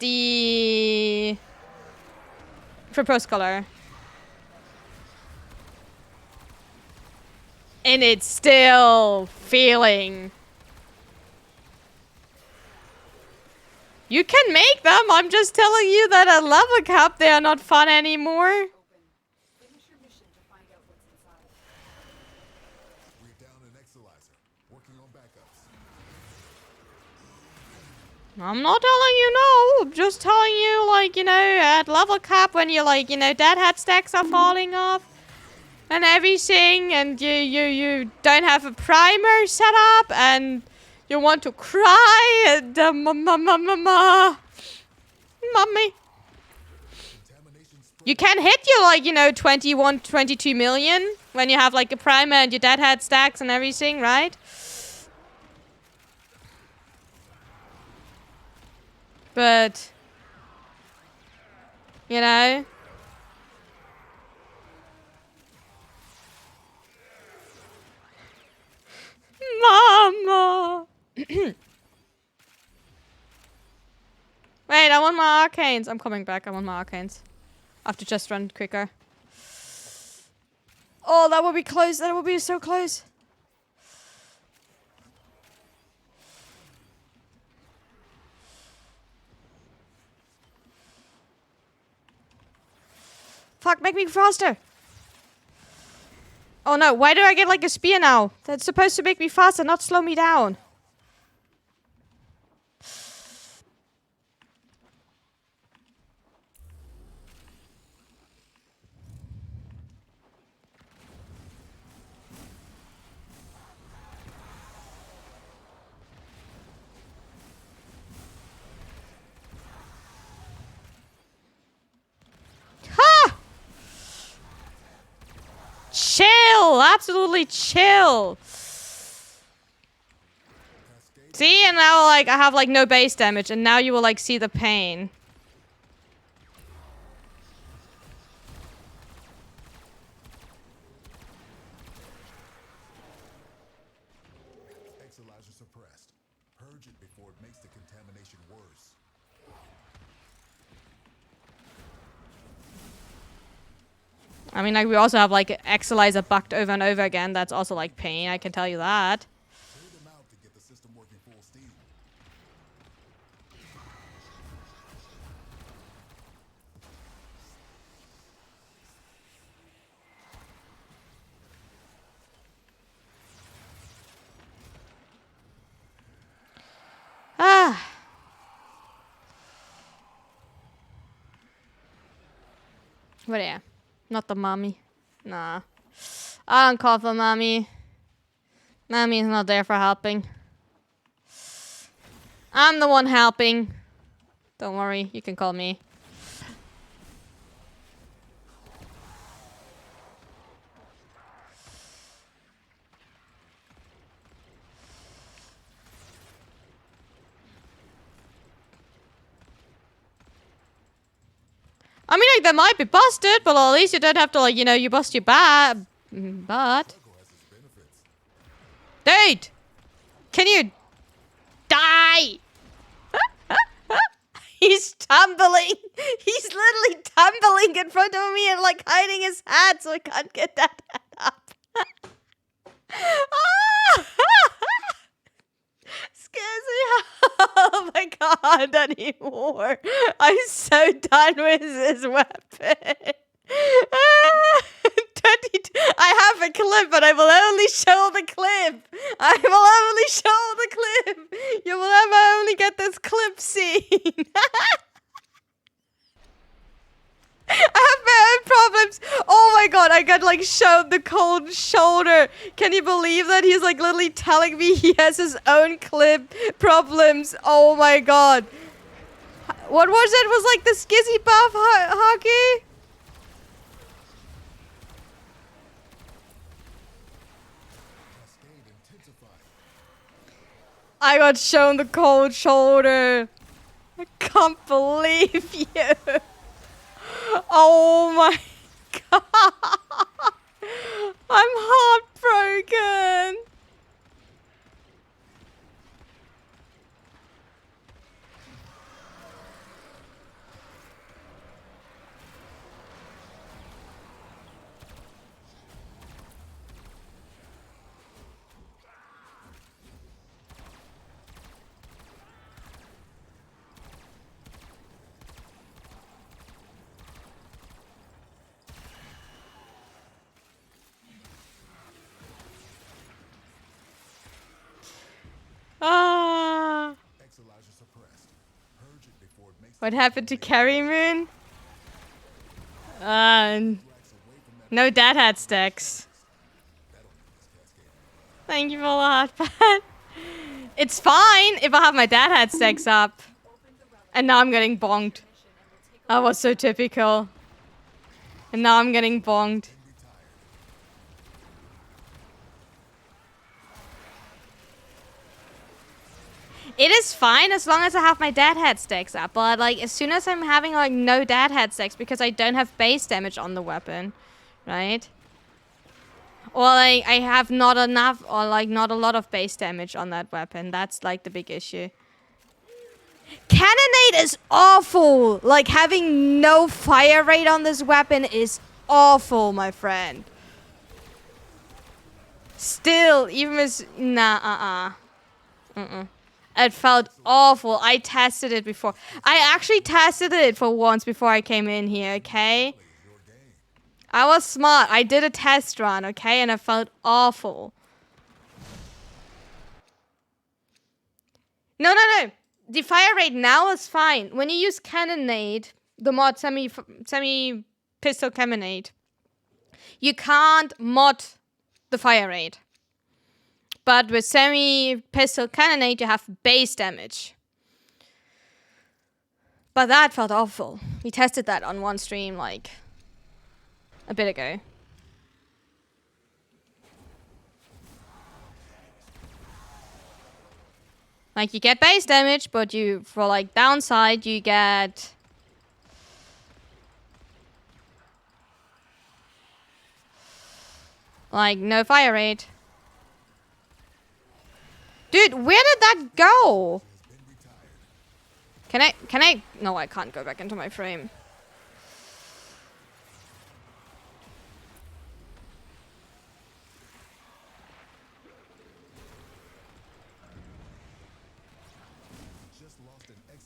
the proposed color. And it's still feeling. You can make them. I'm just telling you that at level cap they are not fun anymore. Open. Finish your mission to find out what's inside. We're down an Exolizer. Working on backups. I'm not telling you no. I'm just telling you, like, you know, at level cap when you're like, you know, dead hat stacks are falling off and everything, and you don't have a primer set up and you want to cry and mummy. Contamination spread. You can hit your like, you know, 21, 22 million when you have like a primer and your dead hat stacks and everything, right? But, you know. Mama! Wait, I want my arcanes. I'm coming back. I want my arcanes. I have to just run quicker. Oh, that would be close. That would be so close. Fuck, make me faster. Oh no, why do I get like a spear now? That's supposed to make me faster, not slow me down. Ha! Chill! Absolutely chill! Cascade. See, and now like I have like no base damage, and now you will like see the pain. Exolizer suppressed. Purge it before it makes the contamination worse. I mean, like, we also have, like, Exelizer bugged over and over again. That's also, like, pain, I can tell you that. Clear them out to get the system working full steam. Ah. But yeah, not the mommy. Nah. I don't call for mommy. Mommy's not there for helping. I'm the one helping. Don't worry, you can call me. I mean, like, they might be busted, but at least you don't have to, like, you know, you bust your butt. But... Dude! Can you... die? He's tumbling! He's literally tumbling in front of me and, like, hiding his hat so I can't get that hat up. Scares me. Oh my god, anymore. I'm so done with this weapon. 22. I have a clip, but I will only show the clip. I will only show the clip. You will never only get this clip scene. I have my own problems. Oh my god, I got like shown the cold shoulder. Can you believe that? He's like literally telling me he has his own clip problems. Oh my god. What was it? Was like the skizzy buff hockey? Cascade intensified. I got shown the cold shoulder. I can't believe you. Oh my god. I'm heartbroken. Ah. Exelizer suppressed. Purge it before it makes What happened to Carry Moon? No dad hat stacks. Thank you for the hot pad. It's fine if I have my dad hat stacks up. And now I'm getting bonked. That was so typical. And now I'm getting bonked. It is fine as long as I have my dad hat stacks up, but like as soon as I'm having like no dad hat stacks because I don't have base damage on the weapon, right? Or like I have not enough or like not a lot of base damage on that weapon. That's like the big issue. Cannonade is awful! Like having no fire rate on this weapon is awful, my friend. Still, even as it felt awful. I tested it before. I actually tested it for once before I came in here, okay? I was smart. I did a test run, okay? And it felt awful. No. The fire rate now is fine. When you use Cannonade, the mod semi-pistol Cannonade, you can't mod the fire rate. But with semi-pistol Cannonade, you have base damage. But that felt awful. We tested that on one stream, like, a bit ago. Like, you get base damage, but you, for, like, downside, you get... like, no fire rate. Dude, where did that go? Can I? No, I can't go back into my frame.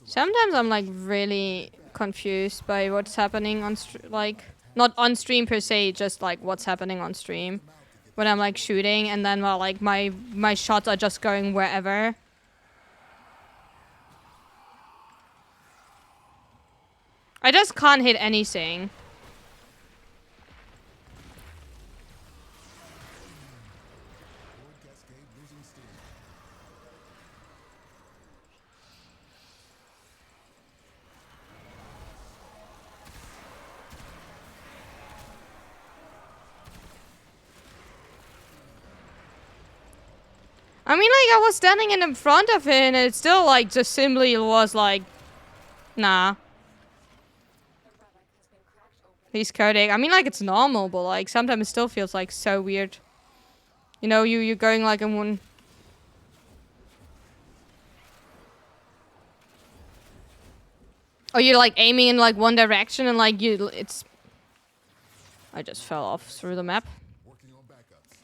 Sometimes I'm like really confused by what's happening on like not on stream per se, just like what's happening on stream when I'm like shooting, and then well, like my shots are just going wherever. I just can't hit anything. Cascade losing steam. I mean, like, I was standing in front of him, and it still, like, just simply was like, nah. He's coding. I mean, like, it's normal, but, like, sometimes it still feels, like, so weird. You know, you're going, like, in one... Or you're, like, aiming in, like, one direction, and, like, it's... I just fell off through the map. Working on backups.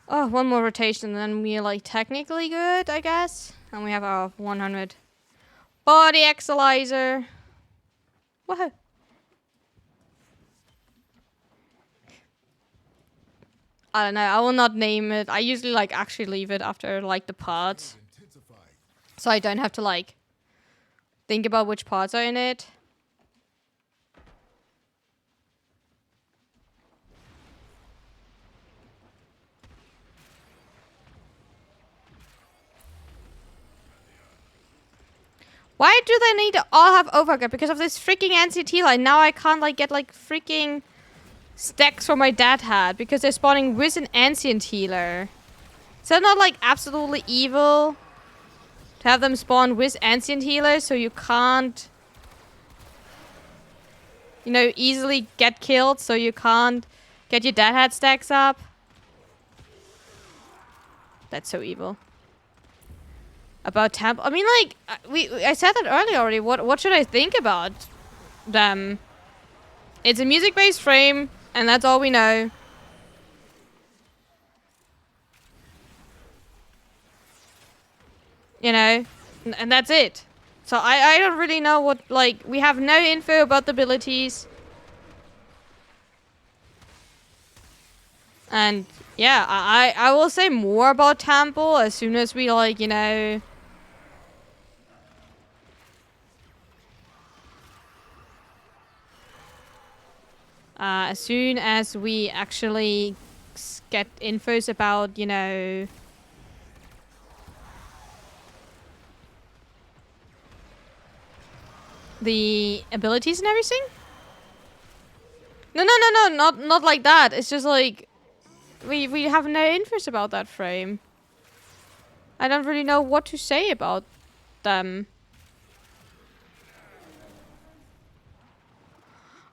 Oh, one more rotation, and then we're, like, technically good, I guess. And we have our 100 body exalizer. Woohoo. I don't know, I will not name it. I usually, like, actually leave it after, like, the parts. Intensifying. So I don't have to, like, think about which parts are in it. Why do they need to all have overgrip? Because of this freaking NCT line. Now I can't, like, get, like, freaking stacks for my dad hat. Because they're spawning with an ancient healer. Is that not, like, absolutely evil? To have them spawn with ancient healers so you can't... You know, easily get killed so you can't get your dad hat stacks up. That's so evil. About temple, I mean, like, I said that earlier already. What should I think about them? It's a music-based frame, and that's all we know. You know, and that's it. So I don't really know what, like, we have no info about the abilities. And yeah, I will say more about Temple as soon as we, like, you know, as soon as we actually get infos about, you know, the abilities and everything. No, not like that. It's just like we have no infos about that frame. I don't really know what to say about them.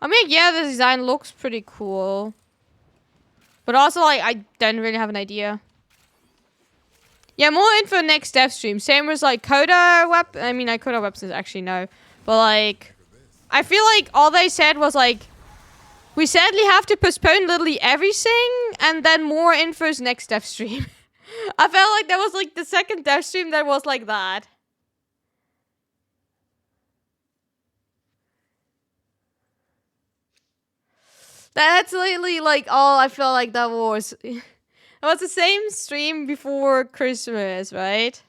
I mean, yeah, the design looks pretty cool. But also, like, I don't really have an idea. Yeah, more info next dev stream. Same as, like, Coda Web. I mean, like, Coda Webs is actually no. But, like, I feel like all they said was, like, we sadly have to postpone literally everything, and then more info's next dev stream. I felt like that was, like, the second dev stream that was like that. That's literally, like, all I felt like that was. It was the same stream before Christmas, right?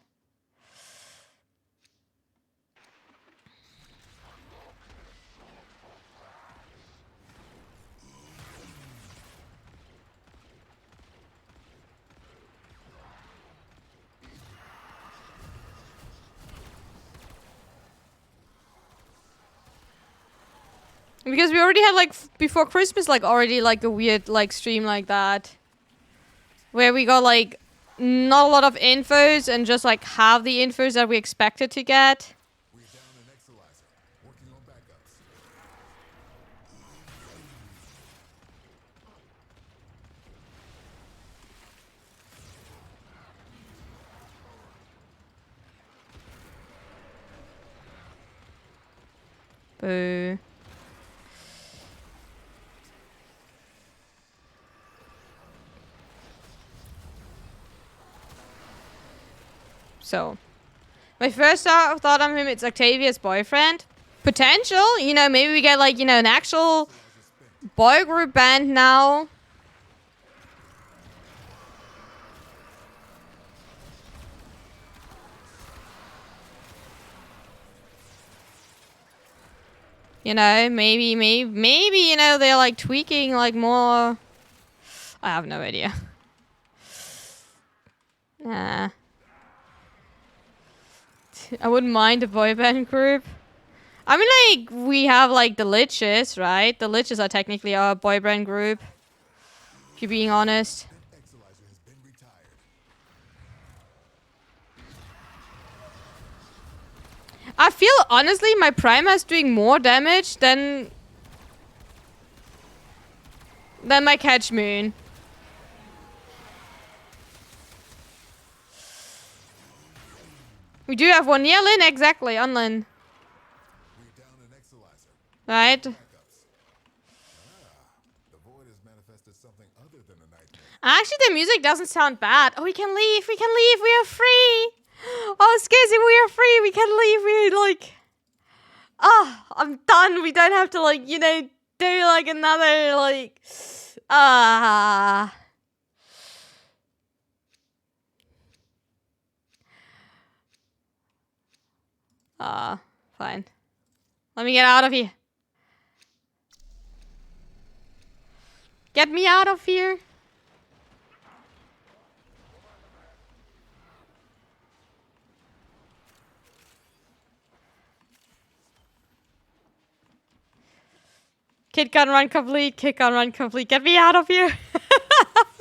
Because we already had, like, before Christmas, like, already, like, a weird, like, stream like that. Where we got, like, not a lot of infos and just, like, half the infos that we expected to get. We're down an exalizer. Working on backups. Boo. So, my first thought on him, it's Octavia's boyfriend. Potential, you know, maybe we get like, you know, an actual boy group band now. You know, maybe, you know, they're like tweaking like more. I have no idea. Nah. I wouldn't mind a boy band group. I mean, like, we have like the Liches, right? The Liches are technically our boy band group. If you're being honest. Exolizer has been retired. I feel honestly my Prima's doing more damage than my Catch Moon. We do have one. Yeah, Lin, exactly, on Lin. We're down an Exolizer. Right? Backups. The void has manifested something other than a nightmare. Actually, the music doesn't sound bad. Oh, we can leave. We can leave. We are free. Oh, Skizzy, we are free. We can leave. We're like... Oh, I'm done. We don't have to, like, you know, do, like, another, like... Fine. Let me get out of here. Get me out of here. KitGun run complete. KitGun run complete. Get me out of here. That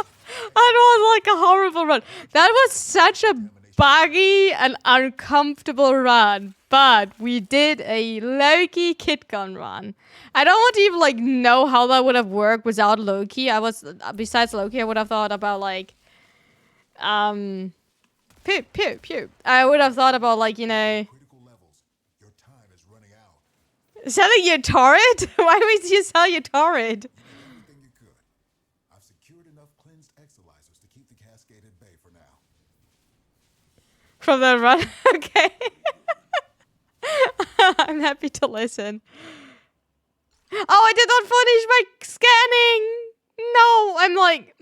was like a horrible run. That was such a buggy and uncomfortable run. But we did a Loki KitGun run. I don't want to even like know how that would have worked without Loki. Besides Loki, I would have thought about like pew. I would have thought about like, you know, Critical levels. Your time is running out. selling your turret? Why would you sell your turret? Everything you could. I've secured enough cleansed Exolizers to keep the Cascade at bay for now. From the run? Okay. I'm happy to listen. Oh, I did not finish my scanning. No, I'm like,